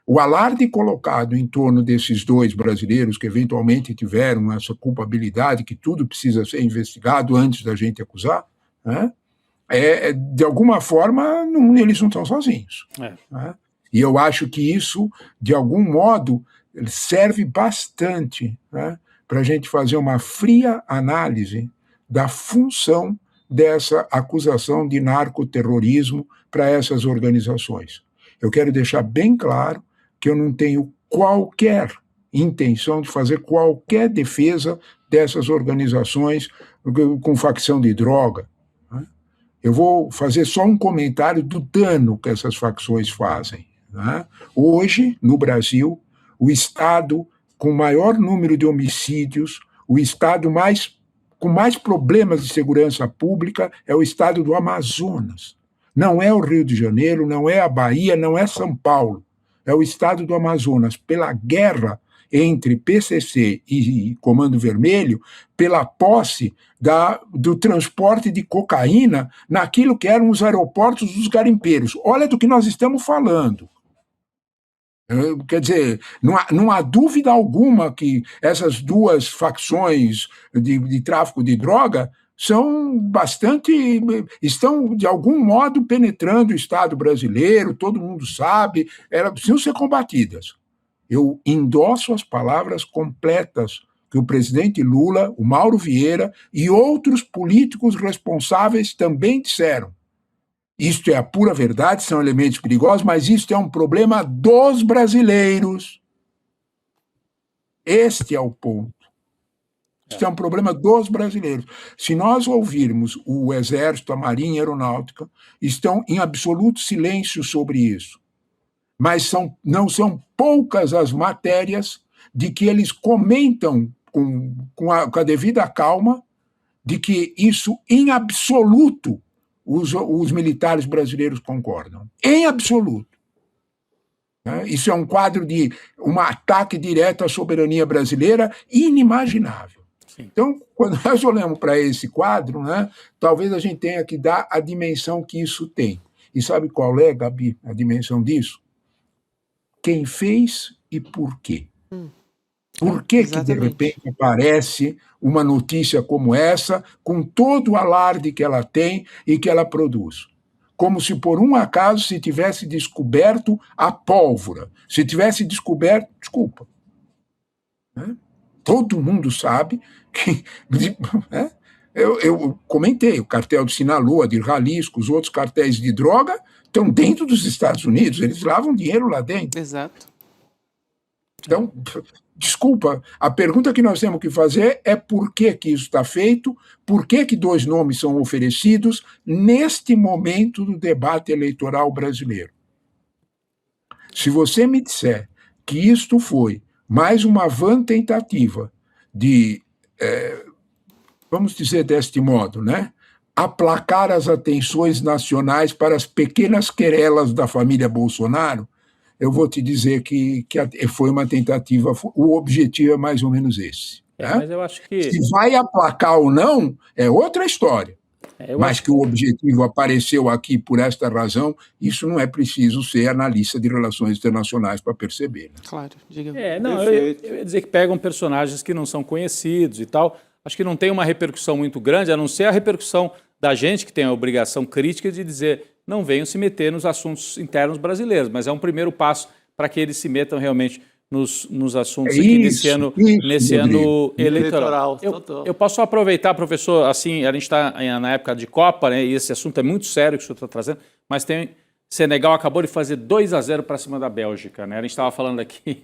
O alarde colocado em torno desses 2 brasileiros que eventualmente tiveram essa culpabilidade, que tudo precisa ser investigado antes da gente acusar, né? De alguma forma, eles não estão sozinhos. Né? E eu acho que isso, de algum modo, serve bastante, né, para a gente fazer uma fria análise da função dessa acusação de narcoterrorismo para essas organizações. Eu quero deixar bem claro que eu não tenho qualquer intenção de fazer qualquer defesa dessas organizações com facção de droga. Né? eu vou fazer só um comentário do dano que essas facções fazem, né? Hoje, no Brasil, o estado com maior número de homicídios, o estado com mais problemas de segurança pública é o estado do Amazonas. Não é o Rio de Janeiro, não é a Bahia, não é São Paulo. É o estado do Amazonas, pela guerra entre PCC e Comando Vermelho, pela posse do transporte de cocaína naquilo que eram os aeroportos dos garimpeiros. Olha do que nós estamos falando. Quer dizer, não há dúvida alguma que essas duas facções de tráfico de droga estão de algum modo penetrando o Estado brasileiro, todo mundo sabe, elas precisam ser combatidas. Eu endosso as palavras completas que o presidente Lula, o Mauro Vieira e outros políticos responsáveis também disseram. Isto é a pura verdade, são elementos perigosos, mas isto é um problema dos brasileiros. Este é o ponto. Isto é um problema dos brasileiros. Se nós ouvirmos o Exército, a Marinha e a Aeronáutica, estão em absoluto silêncio sobre isso. Mas não são poucas as matérias de que eles comentam com a devida calma de que isso, em absoluto, os militares brasileiros concordam. Em absoluto. Isso é um quadro de um ataque direto à soberania brasileira inimaginável. Sim. Então, quando nós olhamos para esse quadro, talvez a gente tenha que dar a dimensão que isso tem. E sabe qual é, Gabi, a dimensão disso? Quem fez e por quê? Por que de repente aparece uma notícia como essa, com todo o alarde que ela tem e que ela produz? Como se por um acaso se tivesse descoberto a pólvora, se tivesse descoberto, desculpa, todo mundo sabe que, eu comentei, o cartel de Sinaloa, de Jalisco, os outros cartéis de droga estão dentro dos Estados Unidos, eles lavam dinheiro lá dentro. Exato. Então, desculpa, a pergunta que nós temos que fazer é por que isso está feito, por que dois nomes são oferecidos neste momento do debate eleitoral brasileiro. Se você me disser que isto foi mais uma vã tentativa de, vamos dizer deste modo, aplacar as atenções nacionais para as pequenas querelas da família Bolsonaro, eu vou te dizer que foi uma tentativa, o objetivo é mais ou menos esse. Mas eu acho que... Se vai aplacar ou não, é outra história. Mas que o objetivo apareceu aqui por esta razão, isso não é preciso ser analista de relações internacionais para perceber. Claro, diga. Eu ia dizer que pegam personagens que não são conhecidos e tal. Acho que não tem uma repercussão muito grande, a não ser a repercussão da gente que tem a obrigação crítica de dizer não venham se meter nos assuntos internos brasileiros, mas é um primeiro passo para que eles se metam realmente nos assuntos aqui nesse ano eleitoral. Eu posso aproveitar, professor, assim, a gente está na época de Copa, e esse assunto é muito sério que o senhor está trazendo, mas Senegal acabou de fazer 2-0 para cima da Bélgica, A gente estava falando aqui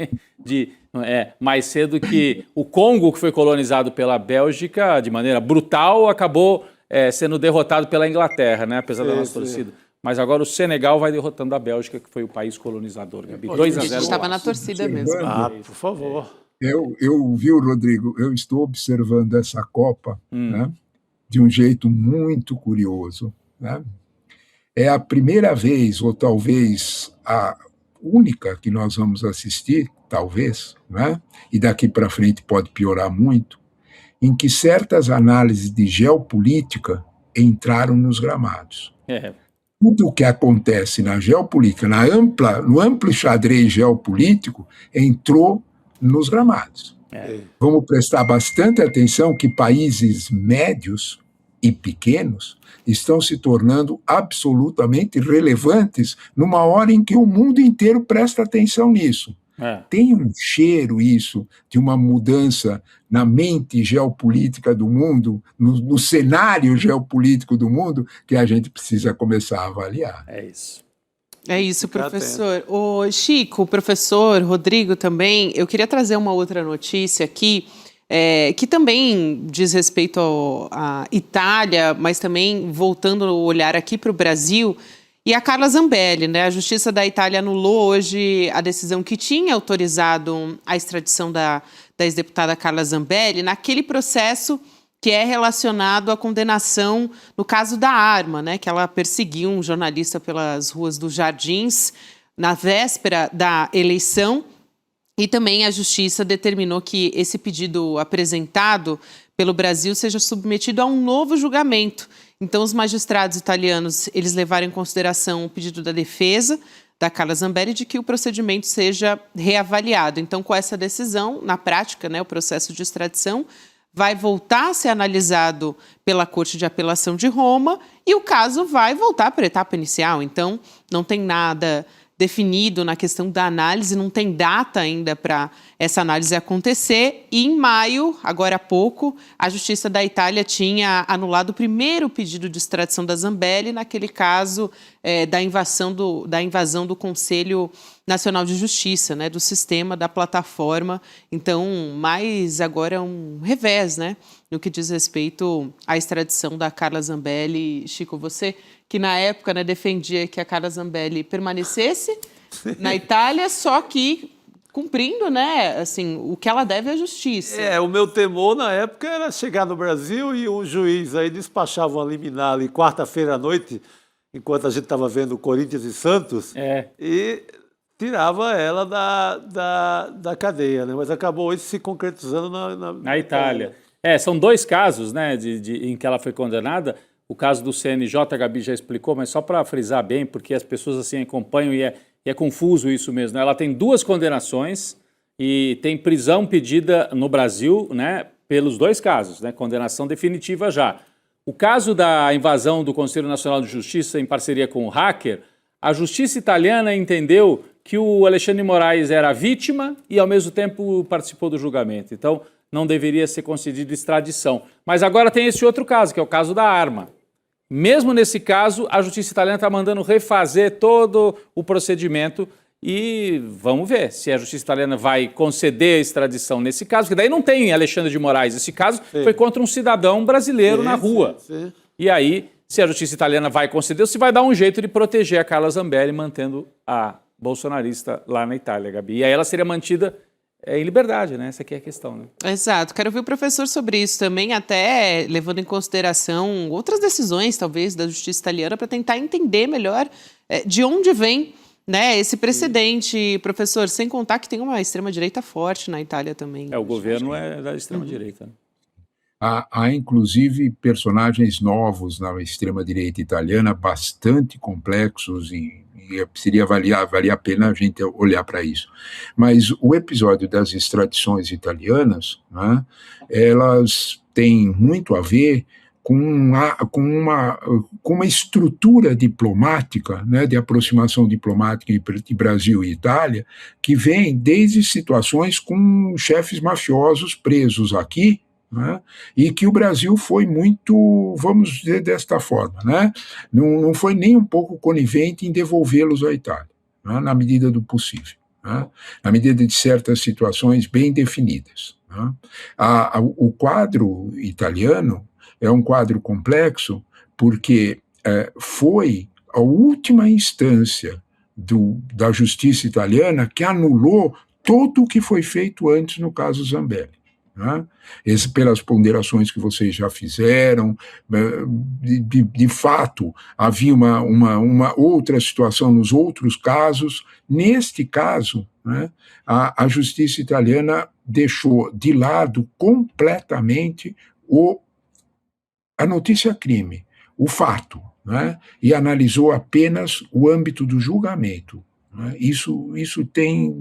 mais cedo que o Congo, que foi colonizado pela Bélgica de maneira brutal, acabou sendo derrotado pela Inglaterra, apesar da nossa torcida. Mas agora o Senegal vai derrotando a Bélgica, que foi o país colonizador, Gabi. 2-0. A gente estava na torcida mesmo. Por favor. Viu, Rodrigo, eu estou observando essa Copa de um jeito muito curioso. É a primeira vez, ou talvez a única que nós vamos assistir, talvez, e daqui para frente pode piorar muito, em que certas análises de geopolítica entraram nos gramados. Tudo o que acontece na geopolítica, no amplo xadrez geopolítico, entrou nos gramados. Vamos prestar bastante atenção que países médios e pequenos estão se tornando absolutamente relevantes numa hora em que o mundo inteiro presta atenção nisso. Tem um cheiro isso de uma mudança na mente geopolítica do mundo, no cenário geopolítico do mundo, que a gente precisa começar a avaliar. É isso, professor. O Chico, o professor Rodrigo também, eu queria trazer uma outra notícia aqui. que também diz respeito à Itália, mas também voltando o olhar aqui para o Brasil, e a Carla Zambelli, né? A Justiça da Itália anulou hoje a decisão que tinha autorizado a extradição da ex-deputada Carla Zambelli naquele processo que é relacionado à condenação no caso da arma, né? Que ela perseguiu um jornalista pelas ruas dos Jardins na véspera da eleição. E também a Justiça determinou que esse pedido apresentado pelo Brasil seja submetido a um novo julgamento. Então, os magistrados italianos, eles levaram em consideração o pedido da defesa da Carla Zambelli de que o procedimento seja reavaliado. Então, com essa decisão, na prática, né, o processo de extradição vai voltar a ser analisado pela Corte de Apelação de Roma e o caso vai voltar para a etapa inicial. Então, não tem nada definido na questão da análise, não tem data ainda para essa análise acontecer. E em maio, agora há pouco, a Justiça da Itália tinha anulado o primeiro pedido de extradição da Zambelli naquele caso da invasão do Conselho Nacional de Justiça, né, do sistema, da plataforma. Então, mais agora um revés, né, no que diz respeito à extradição da Carla Zambelli. Chico, você que na época, né, defendia que a Carla Zambelli permanecesse na Itália, só que cumprindo, né, assim, o que ela deve à justiça. O meu temor na época era chegar no Brasil e o juiz aí despachava uma liminar ali quarta-feira à noite, enquanto a gente estava vendo Corinthians e Santos, e tirava ela da cadeia, né? Mas acabou hoje se concretizando na Itália. São dois casos, né, em que ela foi condenada. O caso do CNJ, a Gabi já explicou, mas só para frisar bem, porque as pessoas assim acompanham e é confuso isso mesmo, né? Ela tem duas condenações e tem prisão pedida no Brasil, né, pelos dois casos, né, condenação definitiva já. O caso da invasão do Conselho Nacional de Justiça em parceria com o hacker, a justiça italiana entendeu que o Alexandre de Moraes era vítima e, ao mesmo tempo, participou do julgamento. Então, não deveria ser concedida extradição. Mas agora tem esse outro caso, que é o caso da arma. Mesmo nesse caso, a justiça italiana está mandando refazer todo o procedimento e vamos ver se a justiça italiana vai conceder a extradição nesse caso, porque daí não tem Alexandre de Moraes. Esse caso foi contra um cidadão brasileiro na rua. E aí, se a justiça italiana vai conceder, se vai dar um jeito de proteger a Carla Zambelli, mantendo a bolsonarista lá na Itália, Gabi. E aí ela seria mantida em liberdade, né? Essa aqui é a questão, né? Exato. Quero ouvir o professor sobre isso também, até levando em consideração outras decisões, talvez, da justiça italiana, para tentar entender melhor de onde vem, né, esse precedente. Professor, sem contar que tem uma extrema-direita forte na Itália também. O governo é da extrema-direita. Há, inclusive, personagens novos na extrema-direita italiana, bastante complexos e valia a pena a gente olhar para isso. Mas o episódio das extradições italianas, né, elas têm muito a ver com uma estrutura diplomática, né, de aproximação diplomática entre Brasil e Itália, que vem desde situações com chefes mafiosos presos aqui, né, e que o Brasil foi muito, vamos dizer desta forma, né, não foi nem um pouco conivente em devolvê-los à Itália, né, na medida do possível, né, na medida de certas situações bem definidas, né. O quadro italiano é um quadro complexo porque foi a última instância da justiça italiana que anulou tudo o que foi feito antes no caso Zambelli. Né? Pelas ponderações que vocês já fizeram, de fato havia uma outra situação nos outros casos. Neste caso, né, a justiça italiana deixou de lado completamente a notícia crime, o fato, né, e analisou apenas o âmbito do julgamento. Né? Isso tem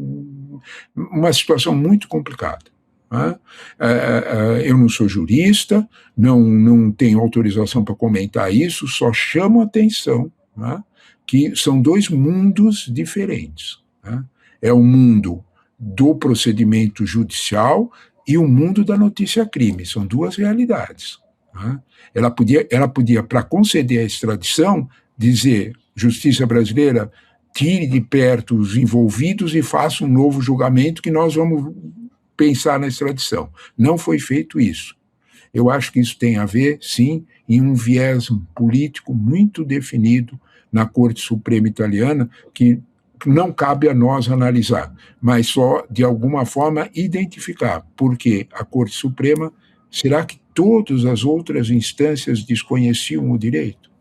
uma situação muito complicada. Eu não sou jurista, não tenho autorização para comentar isso, só chamo a atenção, né, que são dois mundos diferentes. Né? É o mundo do procedimento judicial e o mundo da notícia crime, são duas realidades. Né? Ela podia, para conceder a extradição, dizer: justiça brasileira, tire de perto os envolvidos e faça um novo julgamento que nós vamos pensar na extradição. Não foi feito isso. Eu acho que isso tem a ver, sim, em um viés político muito definido na Corte Suprema Italiana, que não cabe a nós analisar, mas só, de alguma forma, identificar. Porque a Corte Suprema, será que todas as outras instâncias desconheciam o direito?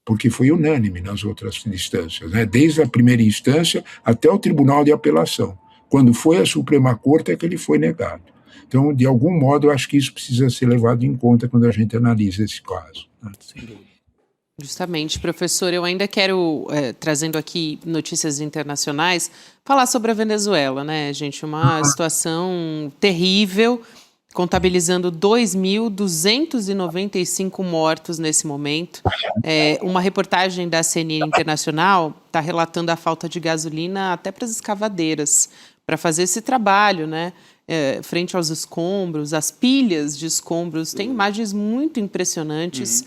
Porque foi unânime nas outras instâncias, né? Desde a primeira instância até o Tribunal de Apelação. Quando foi a Suprema Corte é que ele foi negado. Então, de algum modo, eu acho que isso precisa ser levado em conta quando a gente analisa esse caso, né? Justamente, professor, eu ainda quero, trazendo aqui notícias internacionais, falar sobre a Venezuela, né, gente? Uma situação terrível, contabilizando 2.295 mortos nesse momento. Uma reportagem da CNN Internacional está relatando a falta de gasolina até para as escavadeiras, para fazer esse trabalho, né? Frente aos escombros, as pilhas de escombros. Tem imagens muito impressionantes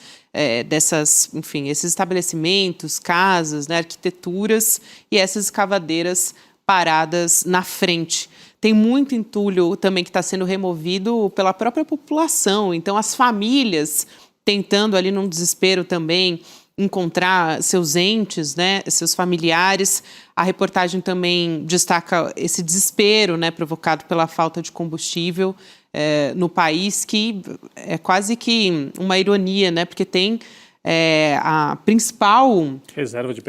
dessas, enfim, esses estabelecimentos, casas, né, arquiteturas e essas escavadeiras paradas na frente. Tem muito entulho também que está sendo removido pela própria população. Então, as famílias tentando ali num desespero também encontrar seus entes, né, seus familiares. A reportagem também destaca esse desespero, né, provocado pela falta de combustível no país, que é quase que uma ironia, né, porque tem a principal reserva de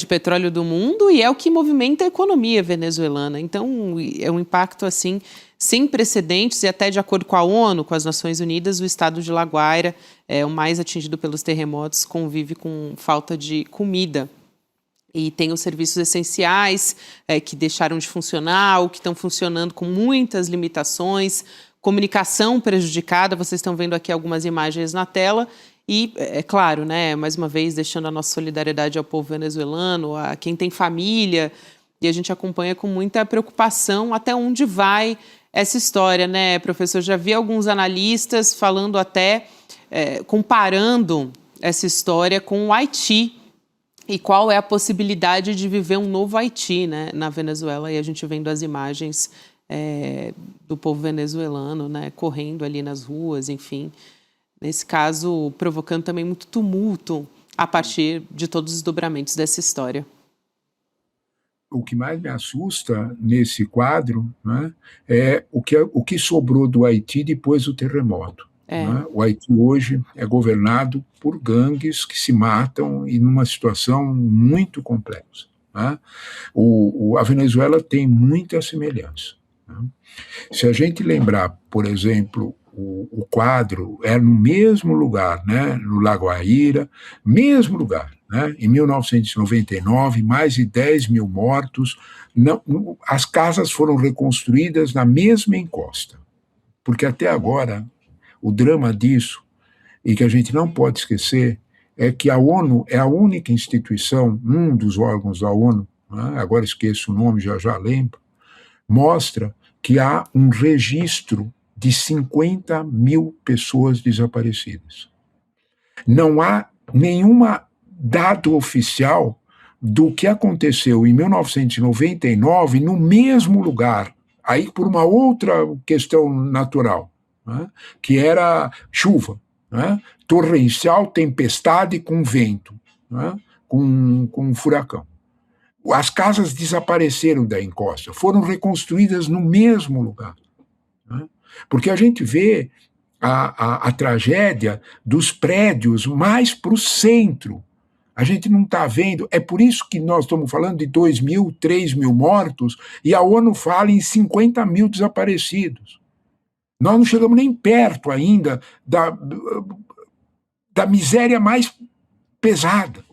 petróleo do mundo e é o que movimenta a economia venezuelana. Então, é um impacto assim sem precedentes e até de acordo com a ONU, com as Nações Unidas, o estado de La Guaira, o mais atingido pelos terremotos, convive com falta de comida. E tem os serviços essenciais que deixaram de funcionar ou que estão funcionando com muitas limitações, comunicação prejudicada, vocês estão vendo aqui algumas imagens na tela. E, é claro, né, mais uma vez, deixando a nossa solidariedade ao povo venezuelano, a quem tem família, e a gente acompanha com muita preocupação até onde vai essa história, né, professor? Já vi alguns analistas falando até, comparando essa história com o Haiti e qual é a possibilidade de viver um novo Haiti, né, na Venezuela, e a gente vendo as imagens do povo venezuelano, né, correndo ali nas ruas, enfim. Nesse caso, provocando também muito tumulto a partir de todos os desdobramentos dessa história. O que mais me assusta nesse quadro, né, é o que sobrou do Haiti depois do terremoto. Né? O Haiti hoje é governado por gangues que se matam e numa situação muito complexa. Né? A Venezuela tem muita semelhança. Né? Se a gente lembrar, por exemplo, o quadro é no mesmo lugar, né, no Lago Aira, mesmo lugar, né, em 1999, mais de 10 mil mortos, as casas foram reconstruídas na mesma encosta, porque até agora o drama disso, e que a gente não pode esquecer, é que a ONU é a única instituição, um dos órgãos da ONU, né, agora esqueço o nome, já lembro, mostra que há um registro de 50 mil pessoas desaparecidas. Não há nenhuma dado oficial do que aconteceu em 1999 no mesmo lugar, aí por uma outra questão natural, né, que era chuva, né, torrencial, tempestade com vento, né, com furacão. As casas desapareceram da encosta, foram reconstruídas no mesmo lugar. Né? Porque a gente vê a tragédia dos prédios mais para o centro. A gente não está vendo, é por isso que nós estamos falando de 2 mil, 3 mil mortos, e a ONU fala em 50 mil desaparecidos. Nós não chegamos nem perto ainda da miséria mais pesada.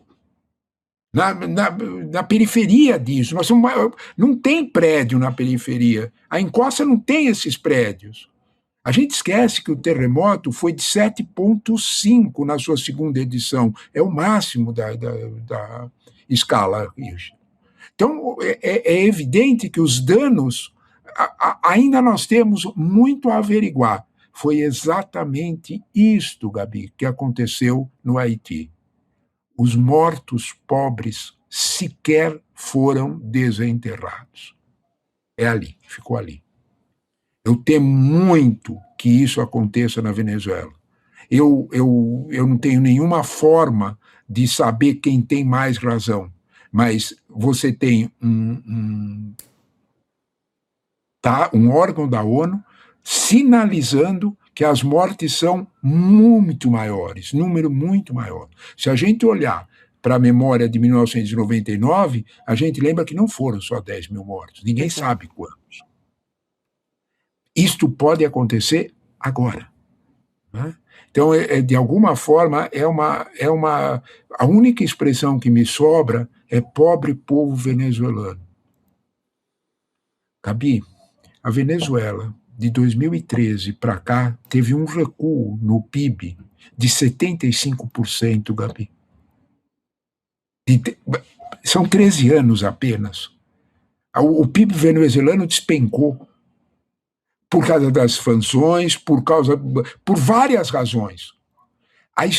Na periferia disso. Não tem prédio na periferia. A encosta não tem esses prédios. A gente esquece que o terremoto foi de 7,5 na sua segunda edição. É o máximo da escala. Então, é evidente que os danos, ainda nós temos muito a averiguar. Foi exatamente isto, Gabi, que aconteceu no Haiti. Os mortos pobres sequer foram desenterrados. É ali, ficou ali. Eu temo muito que isso aconteça na Venezuela. Eu não tenho nenhuma forma de saber quem tem mais razão, mas você tem um órgão da ONU sinalizando que as mortes são muito maiores, número muito maior. Se a gente olhar para a memória de 1999, a gente lembra que não foram só 10 mil mortos, ninguém sabe quantos. Isto pode acontecer agora, né? Então, de alguma forma, a única expressão que me sobra é pobre povo venezuelano. Gabi, a Venezuela, de 2013 para cá, teve um recuo no PIB de 75%, Gabi. São 13 anos apenas. O PIB venezuelano despencou por causa das sanções, por várias razões.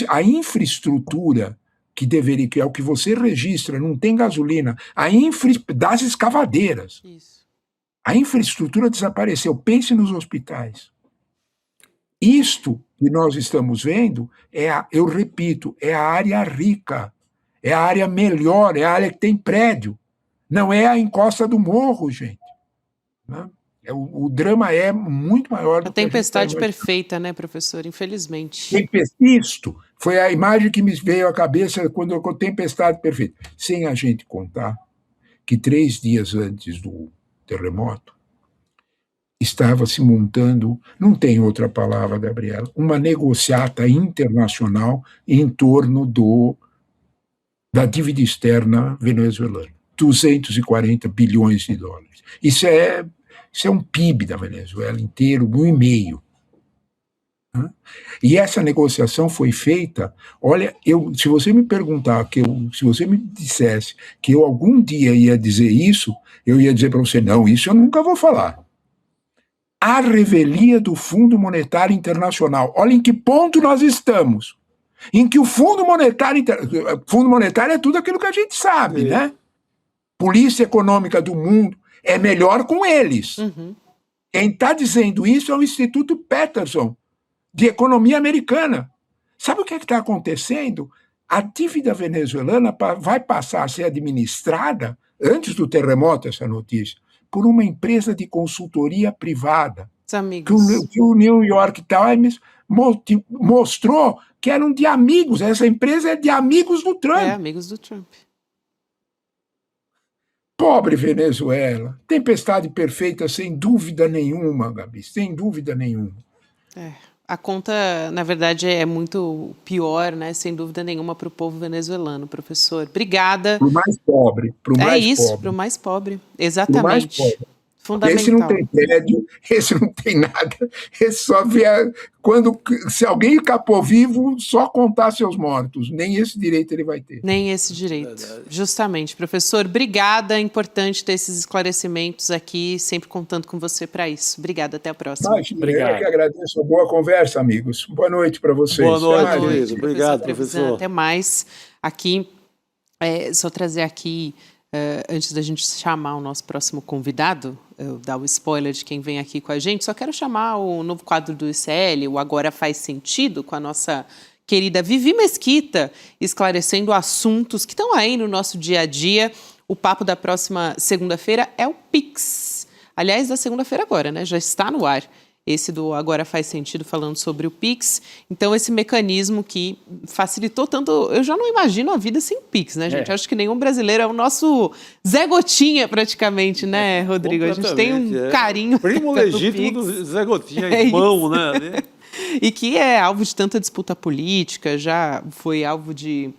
A infraestrutura que é o que você registra, não tem gasolina, das escavadeiras. Isso. A infraestrutura desapareceu. Pense nos hospitais. Isto que nós estamos vendo eu repito, é a área rica, é a área melhor, é a área que tem prédio. Não é a encosta do morro, gente. Né? O drama é muito maior do que a tempestade perfeita, né, professor? Infelizmente. Isto foi a imagem que me veio à cabeça quando a tempestade perfeita. Sem a gente contar que 3 dias antes do terremoto estava se montando, não tem outra palavra, Gabriela, uma negociata internacional em torno da dívida externa venezuelana. 240 bilhões de dólares. Isso é um PIB da Venezuela inteiro, 1,5. E essa negociação foi feita, olha, se você me perguntar, se você me dissesse que eu algum dia ia dizer isso, eu ia dizer para você, não, isso eu nunca vou falar. A revelia do Fundo Monetário Internacional, olha em que ponto nós estamos, em que o Fundo Monetário é tudo aquilo que a gente sabe, né? Polícia econômica do mundo, é melhor com eles. Uhum. Quem está dizendo isso é o Instituto Peterson, de Economia Americana. Sabe o que está acontecendo? A dívida venezuelana vai passar a ser administrada, antes do terremoto, essa notícia, por uma empresa de consultoria privada. Que o New York Times mostrou que eram de amigos. Essa empresa é de amigos do Trump. Amigos do Trump. Pobre Venezuela. Tempestade perfeita, sem dúvida nenhuma, Gabi, sem dúvida nenhuma. A conta, na verdade, é muito pior, né? Sem dúvida nenhuma, para o povo venezuelano, professor. Obrigada. Para o mais pobre. Para o mais pobre. Exatamente. Pro mais pobre. Fundamental. Esse não tem prédio, esse não tem nada. Esse só vê se alguém escapou vivo, só contar seus mortos. Nem esse direito ele vai ter. Nem esse direito. Justamente. Professor, obrigada. É importante ter esses esclarecimentos aqui, sempre contando com você para isso. Obrigada. Até a próxima. Obrigado. Eu que agradeço a boa conversa, amigos. Boa noite para vocês. Boa noite, Luiz. Obrigado, professor. Até mais. Aqui, só trazer aqui, antes da gente chamar o nosso próximo convidado, eu dar o spoiler de quem vem aqui com a gente, só quero chamar o novo quadro do ICL, o Agora Faz Sentido, com a nossa querida Vivi Mesquita, esclarecendo assuntos que estão aí no nosso dia a dia. O papo da próxima segunda-feira é o Pix. Aliás, da segunda-feira agora, né? Já está no ar. Esse do Agora Faz Sentido, falando sobre o Pix. Então, esse mecanismo que facilitou tanto... Eu já não imagino a vida sem Pix, né, gente? Acho que nenhum brasileiro é o nosso Zé Gotinha, praticamente, né, Rodrigo? A gente tem um carinho... Primo legítimo do Zé Gotinha, irmão, né? E que é alvo de tanta disputa política, já foi alvo de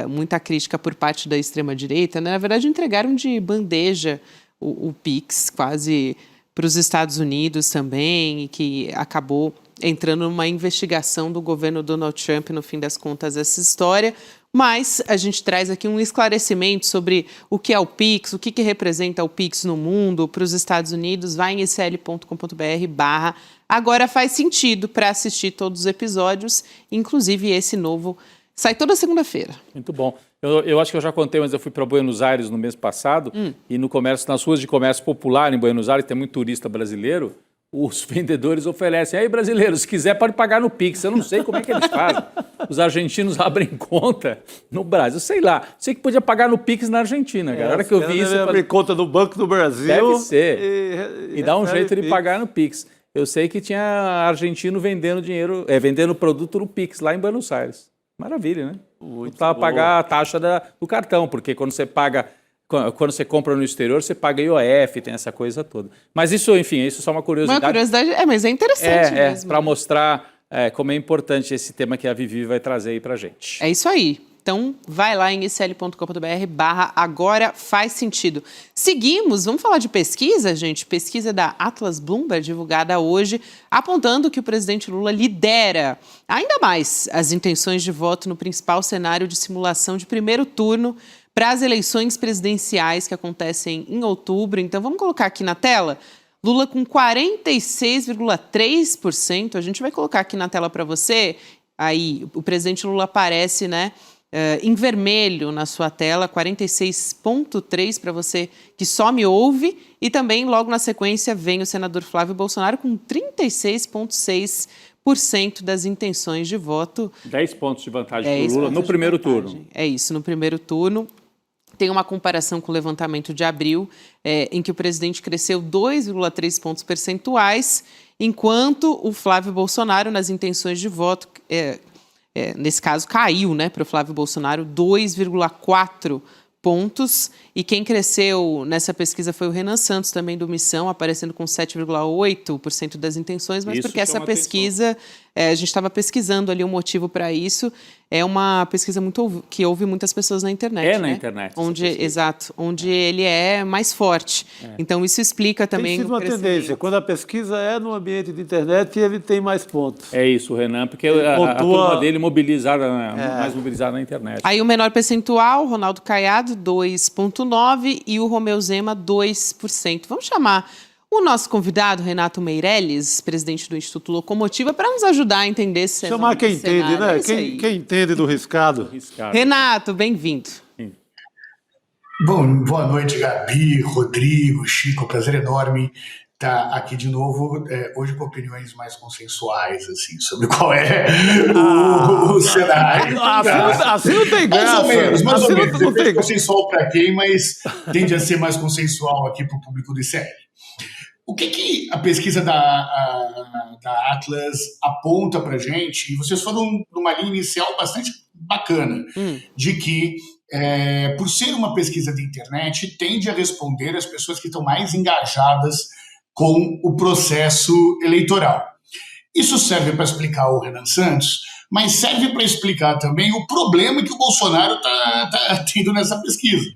muita crítica por parte da extrema-direita, né? Na verdade, entregaram de bandeja o Pix, quase... para os Estados Unidos também, e que acabou entrando numa investigação do governo Donald Trump, no fim das contas, essa história. Mas a gente traz aqui um esclarecimento sobre o que é o Pix, o que representa o Pix no mundo, para os Estados Unidos. Vai em icl.com.br/Agora Faz Sentido para assistir todos os episódios, inclusive esse novo. Sai toda segunda-feira. Muito bom. Eu acho que eu já contei, mas eu fui para Buenos Aires no mês passado e nas ruas de comércio popular em Buenos Aires, tem muito turista brasileiro, os vendedores oferecem. Aí, brasileiros, se quiser, pode pagar no Pix. Eu não sei como é que eles fazem. Os argentinos abrem conta no Brasil. Sei lá. Sei que podia pagar no Pix na Argentina, cara. A hora que eu vi isso... Abrir conta no Banco do Brasil. Deve ser. E dá um jeito de Pix. pagar no Pix. Eu sei que tinha argentino vendendo dinheiro, vendendo produto no Pix, lá em Buenos Aires. Maravilha, né? Muito para pagar a taxa do cartão, porque quando você compra no exterior, você paga IOF, tem essa coisa toda. Mas isso, enfim, isso é só uma curiosidade. Uma curiosidade, mas é interessante mesmo. Para mostrar como é importante esse tema que a Vivi vai trazer aí para gente. É isso aí. Então, vai lá em icl.com.br/agora faz sentido. Seguimos, vamos falar de pesquisa, gente? Pesquisa da Atlas Bloomberg, divulgada hoje, apontando que o presidente Lula lidera ainda mais as intenções de voto no principal cenário de simulação de primeiro turno para as eleições presidenciais que acontecem em outubro. Então, vamos colocar aqui na tela. Lula com 46,3%. A gente vai colocar aqui na tela para você. Aí, o presidente Lula aparece, né? Em vermelho na sua tela, 46,3% para você que só me ouve. E também, logo na sequência, vem o senador Flávio Bolsonaro com 36,6% das intenções de voto. 10 pontos de vantagem para o Lula no primeiro turno. É isso, no primeiro turno. Tem uma comparação com o levantamento de abril, em que o presidente cresceu 2,3 pontos percentuais, enquanto o Flávio Bolsonaro, nas intenções de voto, nesse caso, caiu, né, para o Flávio Bolsonaro 2,4 pontos. E quem cresceu nessa pesquisa foi o Renan Santos, também do Missão, aparecendo com 7,8% das intenções, mas isso porque essa pesquisa, a gente estava pesquisando ali o motivo para isso. É uma pesquisa que ouve muitas pessoas na internet. Na internet. Exato, onde ele é mais forte. Então, isso explica também tem sido uma tendência. Quando a pesquisa é no ambiente de internet, ele tem mais pontos. É isso, Renan, porque a turma dele mais mobilizada na internet. Aí o menor percentual, Ronaldo Caiado, 2,9%, e o Romeu Zema, 2%. Vamos chamar o nosso convidado, Renato Meirelles, presidente do Instituto Locomotiva, para nos ajudar a entender esse cenário. Chamar quem entende, né? Quem entende do riscado. Renato, bem-vindo. Bom, boa noite, Gabi, Rodrigo, Chico, prazer enorme estar aqui de novo, hoje com opiniões mais consensuais, assim, sobre qual é o cenário. Assim não tem graça. Mais ou menos. Depende consensual para quem, mas tende a ser mais consensual aqui para o público do ICL. O que a pesquisa da Atlas aponta para a gente, e vocês foram numa linha inicial bastante bacana, de que, por ser uma pesquisa de internet, tende a responder às pessoas que estão mais engajadas com o processo eleitoral. Isso serve para explicar o Renan Santos, mas serve para explicar também o problema que o Bolsonaro está tendo nessa pesquisa.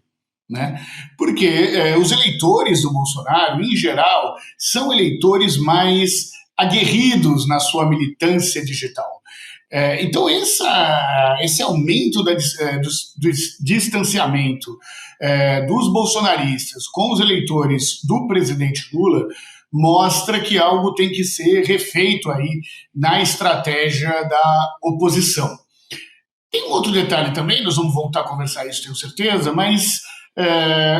Né? Porque os eleitores do Bolsonaro, em geral, são eleitores mais aguerridos na sua militância digital. Então, esse aumento do distanciamento dos bolsonaristas com os eleitores do presidente Lula mostra que algo tem que ser refeito aí na estratégia da oposição. Tem um outro detalhe também, nós vamos voltar a conversar isso, tenho certeza, mas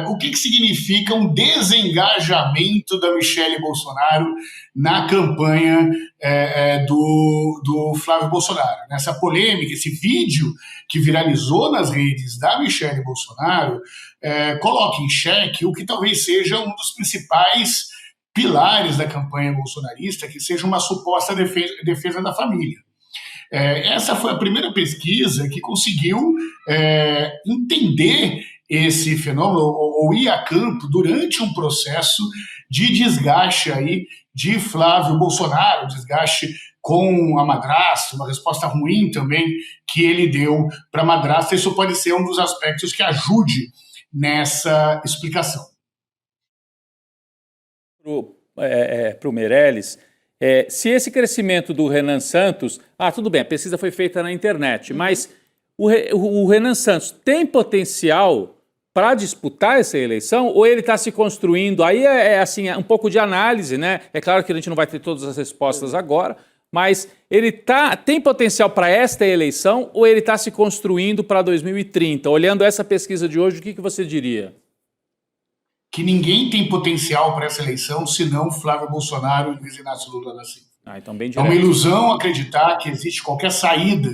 o que significa um desengajamento da Michelle Bolsonaro na campanha do Flávio Bolsonaro. Nessa polêmica, esse vídeo que viralizou nas redes da Michelle Bolsonaro coloca em xeque o que talvez seja um dos principais pilares da campanha bolsonarista, que seja uma suposta defesa da família. Essa foi a primeira pesquisa que conseguiu entender esse fenômeno, ou ir a campo durante um processo de desgaste aí de Flávio Bolsonaro, desgaste com a madrasta, uma resposta ruim também que ele deu para a madrasta. Isso pode ser um dos aspectos que ajude nessa explicação. Para o Meirelles, se esse crescimento do Renan Santos... tudo bem, a pesquisa foi feita na internet, mas o Renan Santos tem potencial para disputar essa eleição, ou ele está se construindo? Aí assim, um pouco de análise, né? É claro que a gente não vai ter todas as respostas agora, mas ele tem potencial para esta eleição, ou ele está se construindo para 2030? Olhando essa pesquisa de hoje, o que você diria? que ninguém tem potencial para essa eleição senão Flávio Bolsonaro e Luiz Inácio Lula da Silva. Então bem é uma ilusão acreditar que existe qualquer saída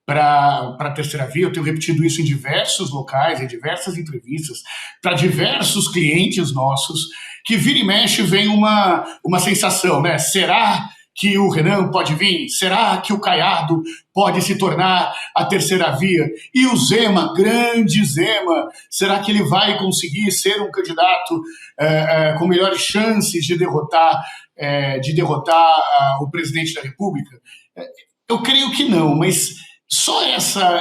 para a terceira via. Eu tenho repetido isso em diversos locais, em diversas entrevistas, para diversos clientes nossos, que vira e mexe vem uma sensação, né? Será que o Renan pode vir? Será que o Caiado pode se tornar a terceira via? E o Zema, grande Zema, será que ele vai conseguir ser um candidato com melhores chances de derrotar o presidente da República? Eu creio que não, mas só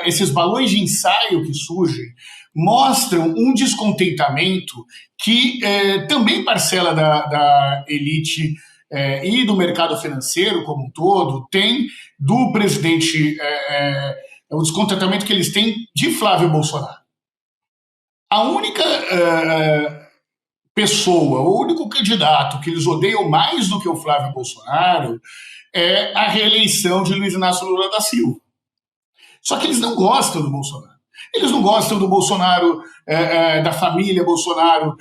esses balões de ensaio que surgem mostram um descontentamento que também parcela da elite e do mercado financeiro como um todo tem do presidente, o descontentamento que eles têm de Flávio Bolsonaro. A única pessoa, o único candidato que eles odeiam mais do que o Flávio Bolsonaro é a reeleição de Luiz Inácio Lula da Silva. Só que eles não gostam do Bolsonaro. Eles não gostam do Bolsonaro, da família Bolsonaro,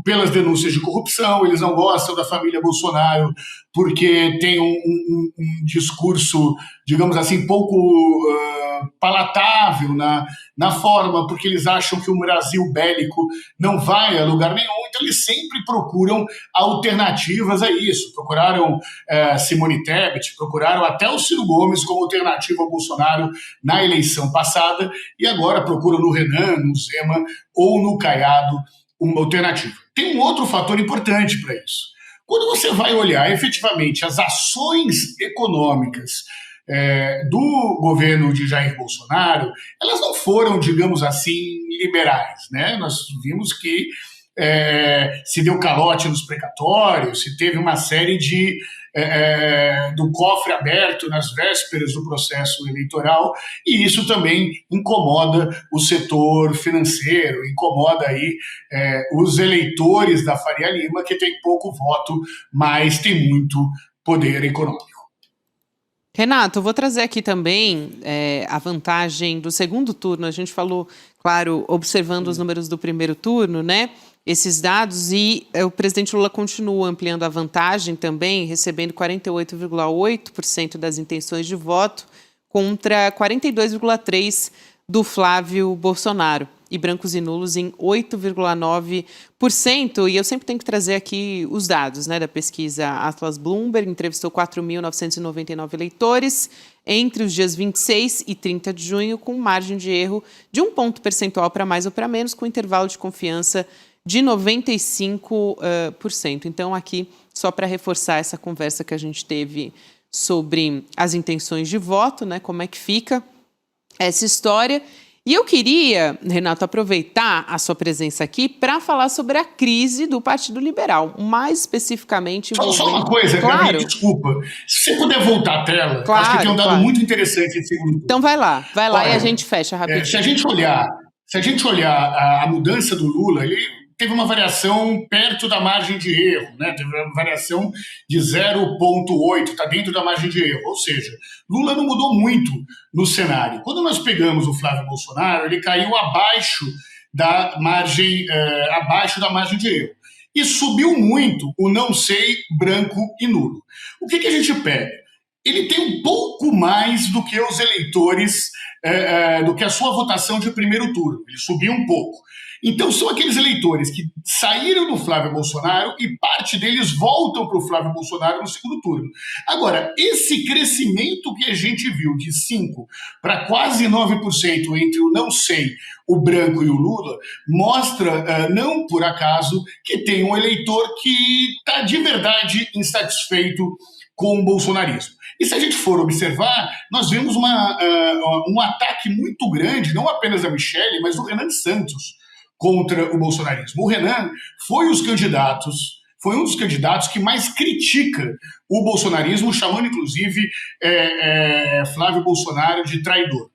pelas denúncias de corrupção. Eles não gostam da família Bolsonaro porque tem um discurso, digamos assim, pouco palatável na forma, porque eles acham que o Brasil bélico não vai a lugar nenhum. Então eles sempre procuram alternativas a isso. Procuraram Simone Tebet, procuraram até o Ciro Gomes como alternativa ao Bolsonaro na eleição passada, e agora procuram no Renan, no Zema ou no Caiado uma alternativa. Tem um outro fator importante para isso. Quando você vai olhar efetivamente as ações econômicas do governo de Jair Bolsonaro, elas não foram, digamos assim, liberais, né? Nós vimos que se deu calote nos precatórios, se teve uma série do cofre aberto nas vésperas do processo eleitoral, e isso também incomoda o setor financeiro, incomoda aí os eleitores da Faria Lima, que tem pouco voto, mas tem muito poder econômico. Renato, eu vou trazer aqui também a vantagem do segundo turno. A gente falou, claro, observando os números do primeiro turno, né? Esses dados, e o presidente Lula continua ampliando a vantagem também, recebendo 48,8% das intenções de voto contra 42,3% do Flávio Bolsonaro, e brancos e nulos em 8,9%. E eu sempre tenho que trazer aqui os dados, né, da pesquisa Atlas Bloomberg, entrevistou 4.999 eleitores entre os dias 26 e 30 de junho, com margem de erro de 1 ponto percentual para mais ou para menos, com intervalo de confiança de 95%. Então, aqui, só para reforçar essa conversa que a gente teve sobre as intenções de voto, né, como é que fica essa história. E eu queria, Renato, aproveitar a sua presença aqui para falar sobre a crise do Partido Liberal, mais especificamente... Só uma coisa, claro. Gabi, desculpa. Se você puder voltar à tela, claro, acho que tem um dado muito interessante. Então vai lá e a gente fecha rapidinho. Se a gente olhar a mudança do Lula, ele teve uma variação perto da margem de erro, né? Teve uma variação de 0,8, está dentro da margem de erro. Ou seja, Lula não mudou muito no cenário. Quando nós pegamos o Flávio Bolsonaro, ele caiu abaixo da margem de erro. E subiu muito o não sei, branco e nulo. O que a gente pega? Ele tem um pouco mais do que os eleitores, do que a sua votação de primeiro turno. Ele subiu um pouco. Então, são aqueles eleitores que saíram do Flávio Bolsonaro e parte deles voltam para o Flávio Bolsonaro no segundo turno. Agora, esse crescimento que a gente viu de 5% para quase 9% entre o não sei, o branco e o Lula, mostra, não por acaso, que tem um eleitor que está de verdade insatisfeito com o bolsonarismo. E se a gente for observar, nós vemos um ataque muito grande, não apenas da Michelle, mas do Renan Santos, contra o bolsonarismo. O Renan foi um dos candidatos que mais critica o bolsonarismo, chamando inclusive Flávio Bolsonaro de traidor.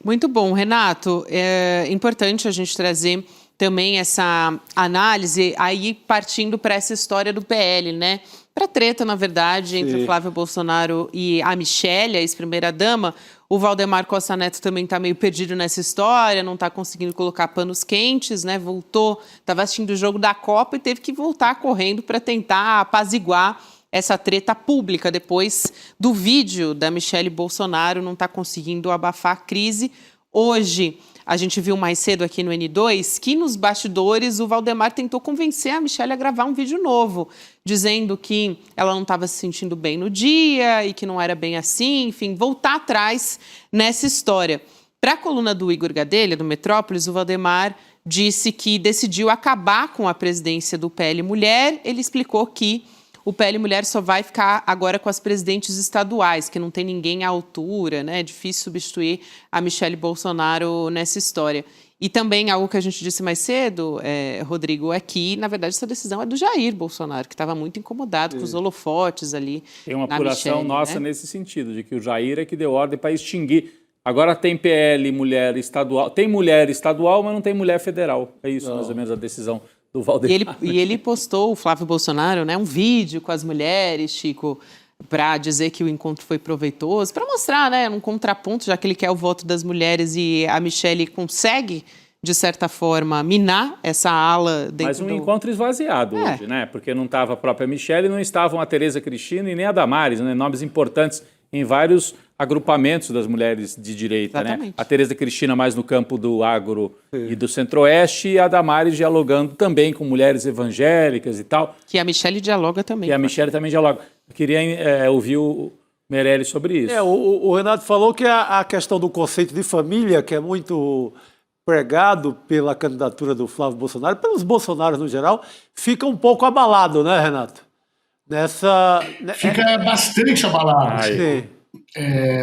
Muito bom, Renato. É importante a gente trazer também essa análise, aí partindo para essa história do PL, né? para treta, na verdade, entre o Flávio Bolsonaro e a Michelle, a ex-primeira-dama. O Valdemar Costa Neto também está meio perdido nessa história, não está conseguindo colocar panos quentes, né? Voltou, estava assistindo o jogo da Copa e teve que voltar correndo para tentar apaziguar essa treta pública depois do vídeo da Michelle Bolsonaro, não está conseguindo abafar a crise. Hoje, a gente viu mais cedo aqui no N2 que nos bastidores o Valdemar tentou convencer a Michelle a gravar um vídeo novo, dizendo que ela não estava se sentindo bem no dia e que não era bem assim, enfim, voltar atrás nessa história. Para a coluna do Igor Gadelha, do Metrópolis, o Valdemar disse que decidiu acabar com a presidência do PL Mulher. Ele explicou que o PL Mulher só vai ficar agora com as presidentes estaduais, que não tem ninguém à altura, né? É difícil substituir a Michelle Bolsonaro nessa história. E também algo que a gente disse mais cedo, Rodrigo, é que, na verdade, essa decisão é do Jair Bolsonaro, que estava muito incomodado com os holofotes ali. Tem uma apuração Michelle, nossa, né? Nesse sentido, de que o Jair é que deu ordem para extinguir. Agora tem PL mulher estadual, tem mulher estadual, mas não tem mulher federal. É isso, mais ou menos, a decisão do Valdemar. E ele postou, o Flávio Bolsonaro, né, um vídeo com as mulheres, Chico, para dizer que o encontro foi proveitoso, para mostrar, né, um contraponto, já que ele quer o voto das mulheres e a Michelle consegue, de certa forma, minar essa ala dentro Mas um encontro esvaziado hoje, né? Porque não estava a própria Michelle, não estavam a Tereza Cristina e nem a Damares, né? Nomes importantes em vários agrupamentos das mulheres de direita, né? A Tereza Cristina mais no campo do agro e do centro-oeste, e a Damares dialogando também com mulheres evangélicas e tal. Que a Michelle dialoga também. E a Michelle também dialoga. Eu queria ouvir o Meirelles sobre isso. O Renato falou que a questão do conceito de família, que é muito pregado pela candidatura do Flávio Bolsonaro, pelos bolsonaros no geral, fica um pouco abalado, né, Renato? Fica bastante abalado.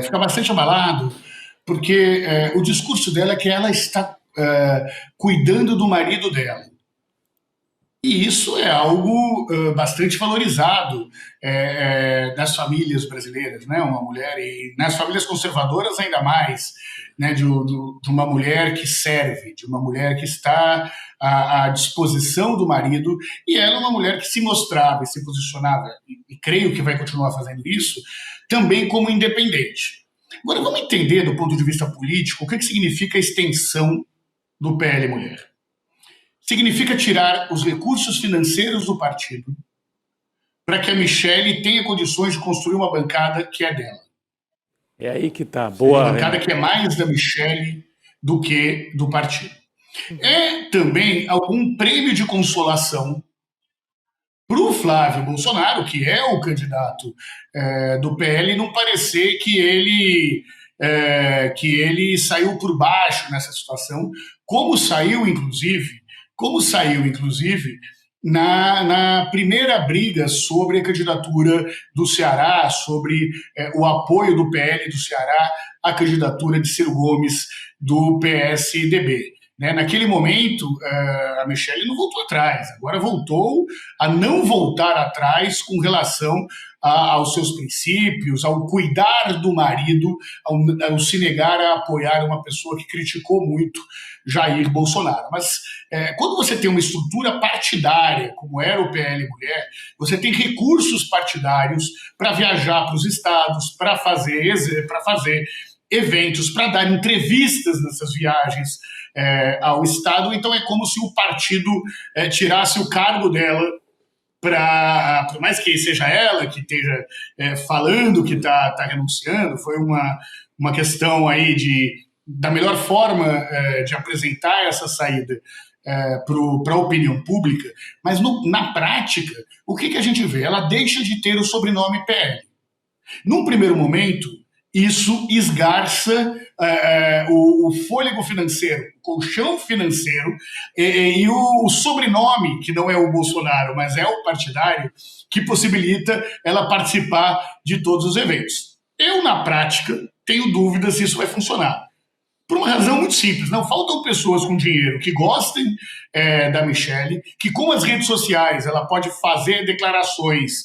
Fica bastante abalado, porque o discurso dela é que ela está cuidando do marido dela. E isso é algo bastante valorizado nas famílias brasileiras, né? Uma mulher, e nas famílias conservadoras ainda mais, né? De uma mulher que serve, de uma mulher que está à disposição do marido, e ela é uma mulher que se mostrava e se posicionava, e creio que vai continuar fazendo isso, também como independente. Agora, vamos entender do ponto de vista político o que significa a extensão do PL Mulher. Significa tirar os recursos financeiros do partido para que a Michelle tenha condições de construir uma bancada que é dela. É aí que tá boa. Uma bancada que é mais da Michelle do que do partido. É também algum prêmio de consolação para o Flávio Bolsonaro, que é o candidato do PL, não parecer que ele saiu por baixo nessa situação, como saiu, inclusive, na primeira briga sobre a candidatura do Ceará, sobre o apoio do PL do Ceará à candidatura de Ciro Gomes do PSDB. Né? Naquele momento, a Michelle não voltou atrás, agora voltou a não voltar atrás com relação aos seus princípios, ao cuidar do marido, ao se negar a apoiar uma pessoa que criticou muito Jair Bolsonaro. Mas quando você tem uma estrutura partidária, como era o PL Mulher, você tem recursos partidários para viajar para os estados, para fazer eventos, para dar entrevistas nessas viagens ao Estado. Então é como se o partido tirasse o cargo dela, por mais que seja ela que esteja falando que está renunciando. Foi uma questão aí da melhor forma de apresentar essa saída para a opinião pública, mas na prática, o que a gente vê? Ela deixa de ter o sobrenome PL. Num primeiro momento, isso esgarça o fôlego financeiro, o colchão financeiro e o sobrenome, que não é o Bolsonaro, mas é o partidário, que possibilita ela participar de todos os eventos. Eu, na prática, tenho dúvidas se isso vai funcionar. Por uma razão muito simples, não faltam pessoas com dinheiro que gostem da Michelle, que com as redes sociais ela pode fazer declarações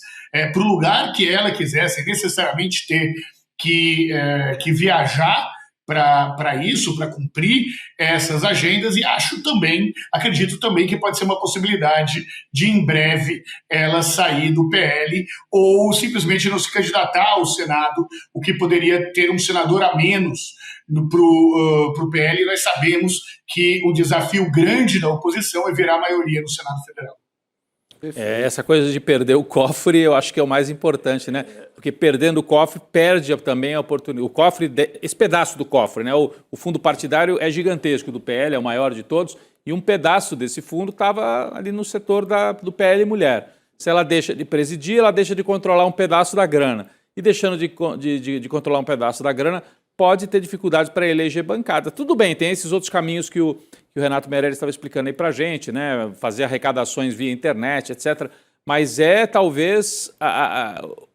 para o lugar que ela quiser, sem necessariamente ter que viajar para isso, para cumprir essas agendas, e acredito também que pode ser uma possibilidade de, em breve, ela sair do PL ou simplesmente não se candidatar ao Senado, o que poderia ter um senador a menos para o PL. Nós sabemos que o desafio grande da oposição é virar maioria no Senado Federal. Essa coisa de perder o cofre, eu acho que é o mais importante, né? Porque perdendo o cofre, perde também a oportunidade. O cofre, esse pedaço do cofre, né? O fundo partidário é gigantesco do PL, é o maior de todos, e um pedaço desse fundo estava ali no setor do PL Mulher. Se ela deixa de presidir, ela deixa de controlar um pedaço da grana. E deixando de controlar um pedaço da grana, pode ter dificuldade para eleger bancada. Tudo bem, tem esses outros caminhos que o Renato Meirelles estava explicando aí para a gente, né? Fazer arrecadações via internet, etc. Mas talvez,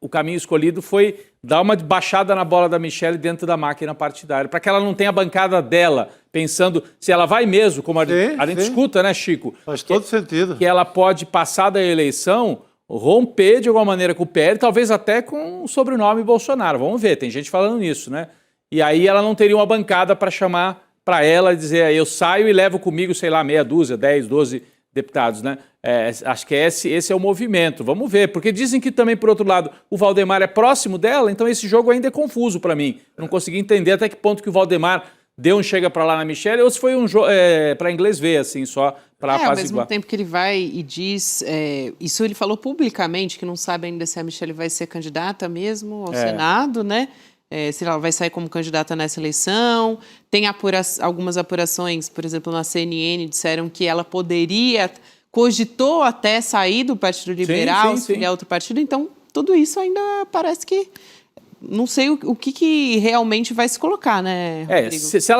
o caminho escolhido foi dar uma baixada na bola da Michelle dentro da máquina partidária, para que ela não tenha a bancada dela, pensando se ela vai mesmo, como a gente escuta, né, Chico? Faz todo sentido. Que ela pode passar da eleição, romper de alguma maneira com o PL, talvez até com o sobrenome Bolsonaro. Vamos ver, tem gente falando nisso, né? E aí ela não teria uma bancada para chamar para ela e dizer, eu saio e levo comigo, sei lá, meia dúzia, 10, 12 deputados, né? Acho que esse é o movimento. Vamos ver, porque dizem que também, por outro lado, o Valdemar é próximo dela, então esse jogo ainda é confuso para mim. Não consegui entender até que ponto que o Valdemar deu um chega para lá na Michelle, ou se foi um jogo para inglês ver, assim, só para apaziguar. Ao mesmo tempo que ele vai e diz, isso ele falou publicamente, que não sabe ainda se a Michelle vai ser candidata mesmo ao Senado, né? Se ela vai sair como candidata nessa eleição. Tem algumas apurações, por exemplo, na CNN, disseram que ela cogitou até sair do Partido Liberal, se filiar a outro partido. Então, tudo isso ainda parece que... Não sei o que realmente vai se colocar, né, Rodrigo? Se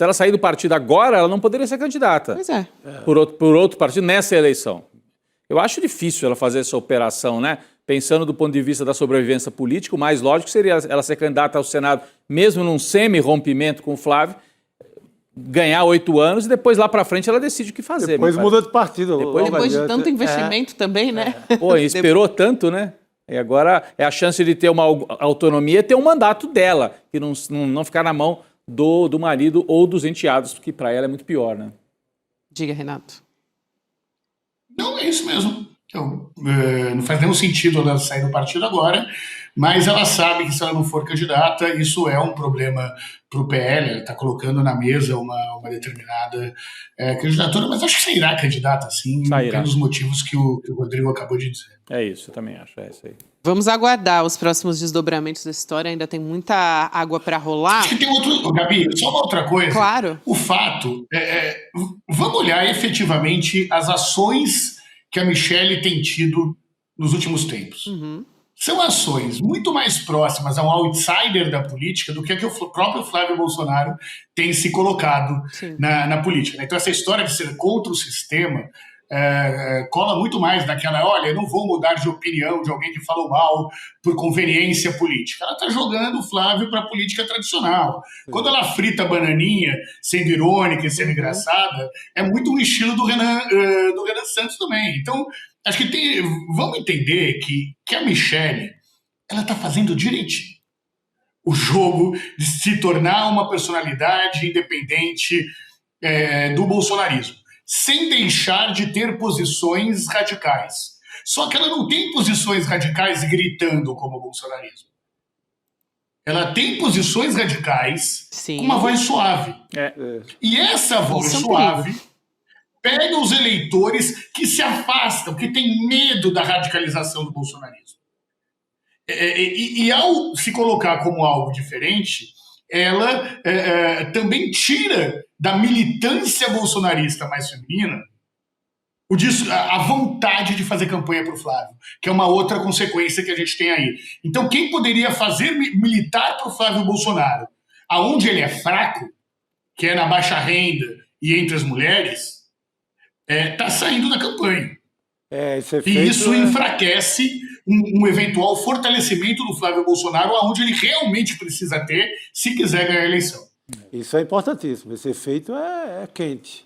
ela sair do partido agora, ela não poderia ser candidata. Pois é. Por outro partido nessa eleição. Eu acho difícil ela fazer essa operação, né? Pensando do ponto de vista da sobrevivência política, o mais lógico seria ela ser candidata ao Senado, mesmo num semi-rompimento com o Flávio, ganhar 8 anos e depois lá para frente ela decide o que fazer. Depois muda de partido. Depois de tanto investimento também, né? Pô, esperou tanto, né? E agora é a chance de ter uma autonomia, ter um mandato dela, e não ficar na mão do marido ou dos enteados, que para ela é muito pior, né? Diga, Renato. Não, é isso mesmo. Então, não faz nenhum sentido ela sair do partido agora, mas ela sabe que se ela não for candidata, isso é um problema para o PL, ela está colocando na mesa uma determinada candidatura, mas acho que sairá candidata, sim, pelos motivos que o Rodrigo acabou de dizer. É isso, eu também acho, é isso aí. Vamos aguardar os próximos desdobramentos dessa história, ainda tem muita água para rolar. Acho que tem Gabi, só uma outra coisa. Claro. O fato, vamos olhar efetivamente as ações que a Michelle tem tido nos últimos tempos. Uhum. São ações muito mais próximas a um outsider da política do que o próprio Flávio Bolsonaro tem se colocado na política. Então essa história de ser contra o sistema cola muito mais naquela, olha, eu não vou mudar de opinião de alguém que falou mal por conveniência política. Ela está jogando o Flávio para a política tradicional. Quando ela frita a bananinha, sendo irônica e sendo engraçada, é muito um estilo do Renan Santos também. Então, acho que vamos entender que a Michelle, ela está fazendo direitinho o jogo de se tornar uma personalidade independente do bolsonarismo, sem deixar de ter posições radicais. Só que ela não tem posições radicais gritando como o bolsonarismo. Ela tem posições radicais com uma voz suave. E essa voz suave pega os eleitores que se afastam, que têm medo da radicalização do bolsonarismo. E ao se colocar como algo diferente, ela também tira da militância bolsonarista mais feminina a vontade de fazer campanha para o Flávio, que é uma outra consequência que a gente tem aí. Então, quem poderia fazer militar para o Flávio Bolsonaro, aonde ele é fraco, que é na baixa renda e entre as mulheres, está saindo da campanha. E isso enfraquece um eventual fortalecimento do Flávio Bolsonaro, aonde ele realmente precisa ter se quiser ganhar a eleição. Isso é importantíssimo. Esse efeito é quente.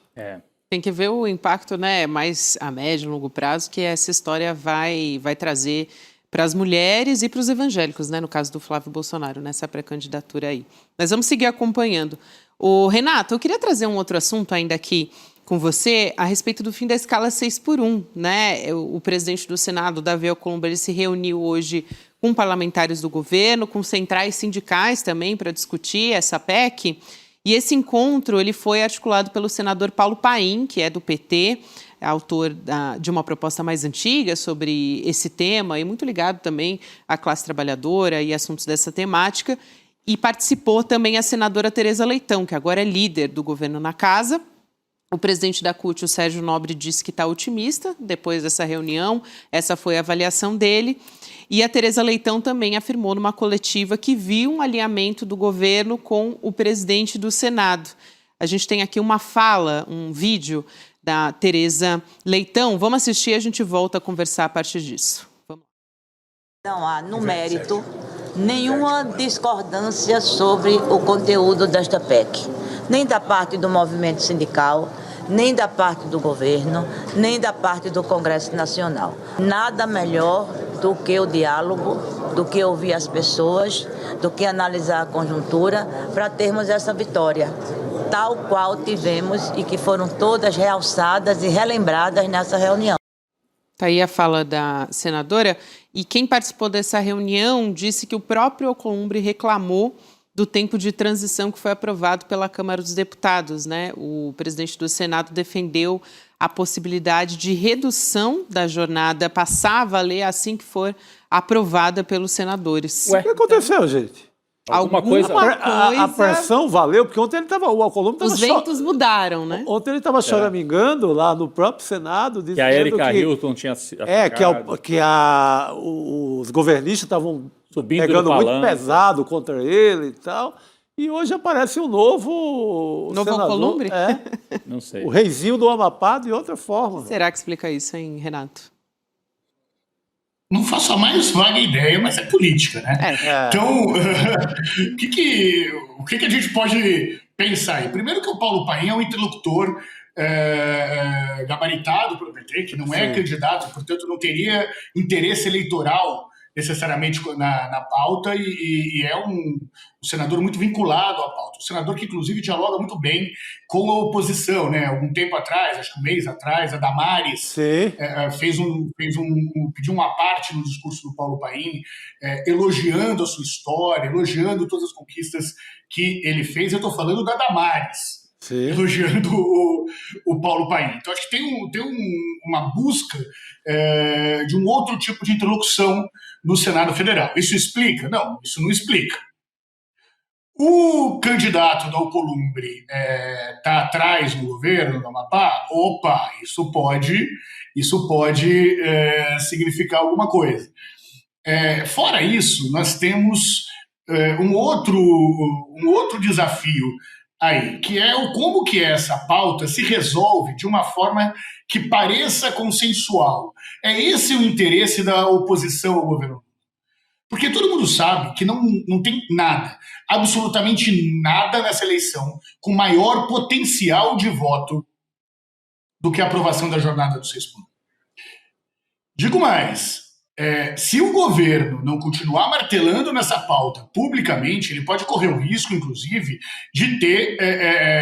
Tem que ver o impacto, né, mais a médio e longo prazo que essa história vai trazer para as mulheres e para os evangélicos, né? No caso do Flávio Bolsonaro, nessa pré-candidatura aí. Mas vamos seguir acompanhando. Ô, Renato, eu queria trazer um outro assunto ainda aqui com você a respeito do fim da escala 6x1, né? O presidente do Senado, Davi Alcolumbre, ele se reuniu hoje com parlamentares do governo, com centrais sindicais também para discutir essa PEC. E esse encontro ele foi articulado pelo senador Paulo Paim, que é do PT, autor de uma proposta mais antiga sobre esse tema e muito ligado também à classe trabalhadora e assuntos dessa temática. E participou também a senadora Tereza Leitão, que agora é líder do governo na casa. O presidente da CUT, o Sérgio Nobre, disse que está otimista depois dessa reunião. Essa foi a avaliação dele. E a Tereza Leitão também afirmou numa coletiva que viu um alinhamento do governo com o presidente do Senado. A gente tem aqui uma fala, um vídeo da Tereza Leitão. Vamos assistir e a gente volta a conversar a partir disso. Vamos. Não há, no mérito, nenhuma discordância sobre o conteúdo desta PEC. Nem da parte do movimento sindical, nem da parte do governo, nem da parte do Congresso Nacional. Nada melhor do que o diálogo, do que ouvir as pessoas, do que analisar a conjuntura para termos essa vitória, tal qual tivemos e que foram todas realçadas e relembradas nessa reunião. Está aí a fala da senadora. E quem participou dessa reunião disse que o próprio Alcolumbre reclamou do tempo de transição que foi aprovado pela Câmara dos Deputados, né? O presidente do Senado defendeu a possibilidade de redução da jornada passar a valer assim que for aprovada pelos senadores. O que aconteceu, gente? Alguma coisa... A pressão valeu, porque ontem o Alcolumbre estava... Os ventos mudaram, né? Ontem ele estava choramingando lá no próprio Senado, dizendo que a Erika Hilton tinha... os governistas estavam subindo pegando muito pesado contra ele e tal. E hoje aparece um novo senador, Alcolumbre? Não sei. O reizinho do Amapá de outra forma. Será que explica isso, hein, Renato? Não faço a mais vaga ideia, mas é política, né? Então, o que a gente pode pensar aí? Primeiro que o Paulo Paim é um interlocutor gabaritado pelo PT, que não é candidato, portanto não teria interesse eleitoral necessariamente na pauta e é um senador muito vinculado à pauta. Um senador que, inclusive, dialoga muito bem com a oposição, né? Algum tempo atrás, acho que um mês atrás, a Damares pediu uma parte no discurso do Paulo Paim, elogiando a sua história, elogiando todas as conquistas que ele fez. Eu estou falando da Damares. Sim. Elogiando o Paulo Paim. Então, acho que tem uma busca de um outro tipo de interlocução no Senado Federal. Isso explica? Não, isso não explica. O candidato do Alcolumbre está atrás no governo do Amapá? Opa, isso pode significar alguma coisa. Fora isso, nós temos um outro desafio aí, que é como que essa pauta se resolve de uma forma que pareça consensual. É esse o interesse da oposição ao governo. Porque todo mundo sabe que não tem nada, absolutamente nada nessa eleição com maior potencial de voto do que a aprovação da jornada do 6x1. Digo mais, se o governo não continuar martelando nessa pauta publicamente, ele pode correr o risco, inclusive, de ter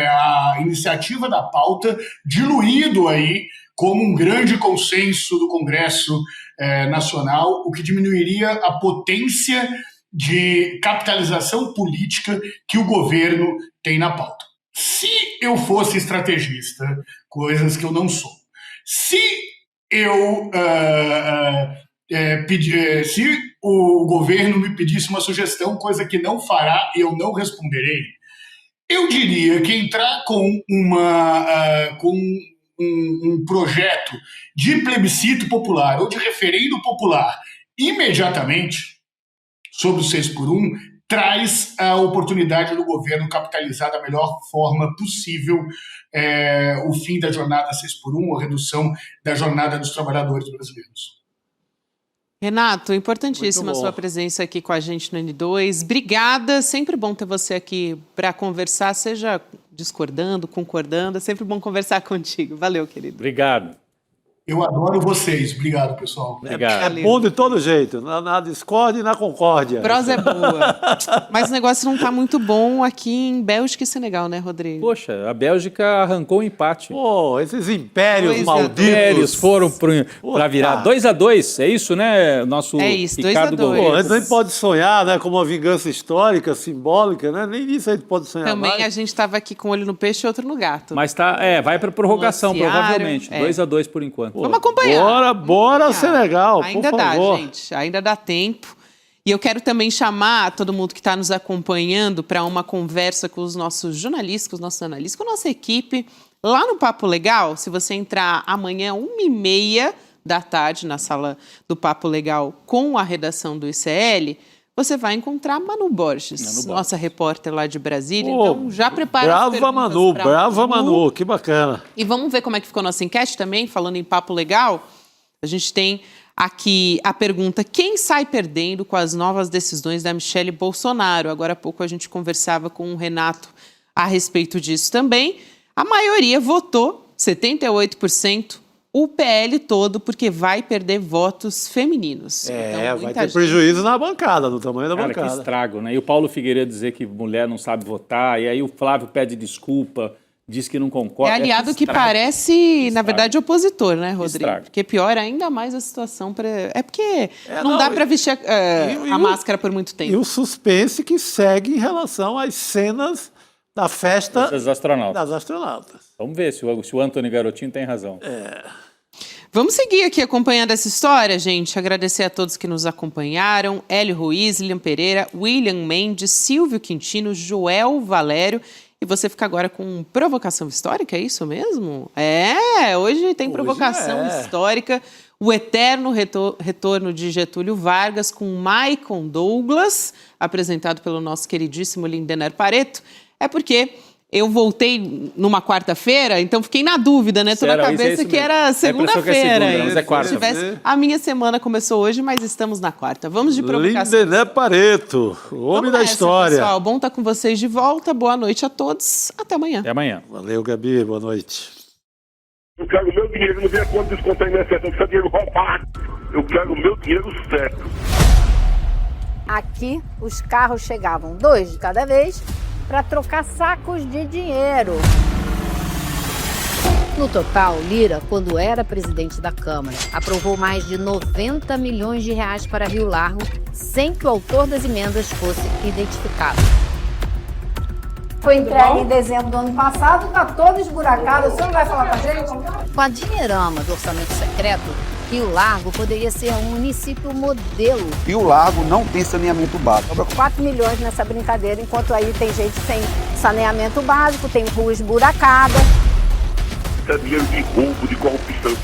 a iniciativa da pauta diluído aí como um grande consenso do Congresso Nacional, o que diminuiria a potência de capitalização política que o governo tem na pauta. Se eu fosse estrategista, coisas que eu não sou, se eu... se o governo me pedisse uma sugestão, coisa que não fará e eu não responderei, eu diria que entrar com um projeto de plebiscito popular ou de referendo popular imediatamente sobre o 6x1 traz a oportunidade do governo capitalizar da melhor forma possível o fim da jornada 6x1, a redução da jornada dos trabalhadores brasileiros. Renato, importantíssima a sua presença aqui com a gente no N2. Obrigada, sempre bom ter você aqui para conversar, seja discordando, concordando, é sempre bom conversar contigo. Valeu, querido. Obrigado. Eu adoro vocês. Obrigado, pessoal. Obrigado. É bom de todo jeito, na discórdia e na concórdia. Prosa é boa. Mas o negócio não tá muito bom aqui em Bélgica e Senegal, né, Rodrigo? Poxa, a Bélgica arrancou um empate. Pô, esses impérios 2-2. malditos. Eles foram para virar 2-2, é isso, né? Nosso É isso, Ricardo 2-2. Pô, a Gomes. gente nem pode sonhar, né, com uma vingança histórica, simbólica, né? Nem isso a gente pode sonhar Também mais. a gente estava aqui com um olho no peixe e outro no gato. Mas vai para prorrogação, Lanciaram, provavelmente. 2-2 por enquanto. Vamos acompanhar. Bora, Senegal, Ainda por dá, favor. gente. Ainda dá tempo. E eu quero também chamar todo mundo que está nos acompanhando para uma conversa com os nossos jornalistas, com os nossos analistas, com a nossa equipe, lá no Papo Legal. Se você entrar amanhã, 1h30 da tarde, na sala do Papo Legal, com a redação do ICL, você vai encontrar Manu Borges, nossa repórter lá de Brasília. Pô, Então, já prepara as brava perguntas pra brava Manu, que bacana. E vamos ver como é que ficou nossa enquete também, falando em Papo Legal. A gente tem aqui a pergunta: quem sai perdendo com as novas decisões da Michele Bolsonaro? Agora há pouco a gente conversava com o Renato a respeito disso também. A maioria votou, 78%, o PL todo, porque vai perder votos femininos. Então, vai ter prejuízo na bancada, no tamanho da Cara, bancada. que estrago, né? E o Paulo Figueiredo dizer que mulher não sabe votar, e aí o Flávio pede desculpa, diz que não concorda. É aliado que estrago. parece, na verdade, opositor, né, Rodrigo? Estrago. Porque piora ainda mais a situação. É porque não dá para vestir a máscara por muito tempo. E o suspense que segue em relação às cenas da festa Das astronautas. das astronautas. Vamos ver se o Antônio Garotinho tem razão. Vamos seguir aqui acompanhando essa história, gente. Agradecer a todos que nos acompanharam. Hélio Ruiz, Lilian Pereira, William Mendes, Silvio Quintino, Joel Valério. E você fica agora com provocação histórica, é isso mesmo? Hoje tem provocação histórica. O eterno retorno de Getúlio Vargas com Maicon Douglas, apresentado pelo nosso queridíssimo Lindener Pareto. É porque eu voltei numa quarta-feira, então fiquei na dúvida, né? Tô na cabeça que era segunda-feira. Mas é quarta. A minha semana começou hoje, mas estamos na quarta. Vamos de provocação. Lindener Pareto, o homem da história. Pessoal, bom estar com vocês de volta. Boa noite a todos. Até amanhã. Até amanhã. Valeu, Gabi. Boa noite. Eu quero meu dinheiro, não venha quanto descontar em minha festa, não precisa dinheiro roubado. Eu quero o meu dinheiro certo. Aqui, os carros chegavam 2 de cada vez para trocar sacos de dinheiro. No total, Lira, quando era presidente da Câmara, aprovou mais de 90 milhões de reais para Rio Largo, sem que o autor das emendas fosse identificado. Foi entregue em dezembro do ano passado, está todo esburacado. Você não vai falar com a gente? Com a dinheirama do orçamento secreto, Rio Largo poderia ser um município modelo. Rio Largo não tem saneamento básico. 4 milhões nessa brincadeira, enquanto aí tem gente sem saneamento básico, tem rua esburacada. Isso é dinheiro de roubo, de corrupção.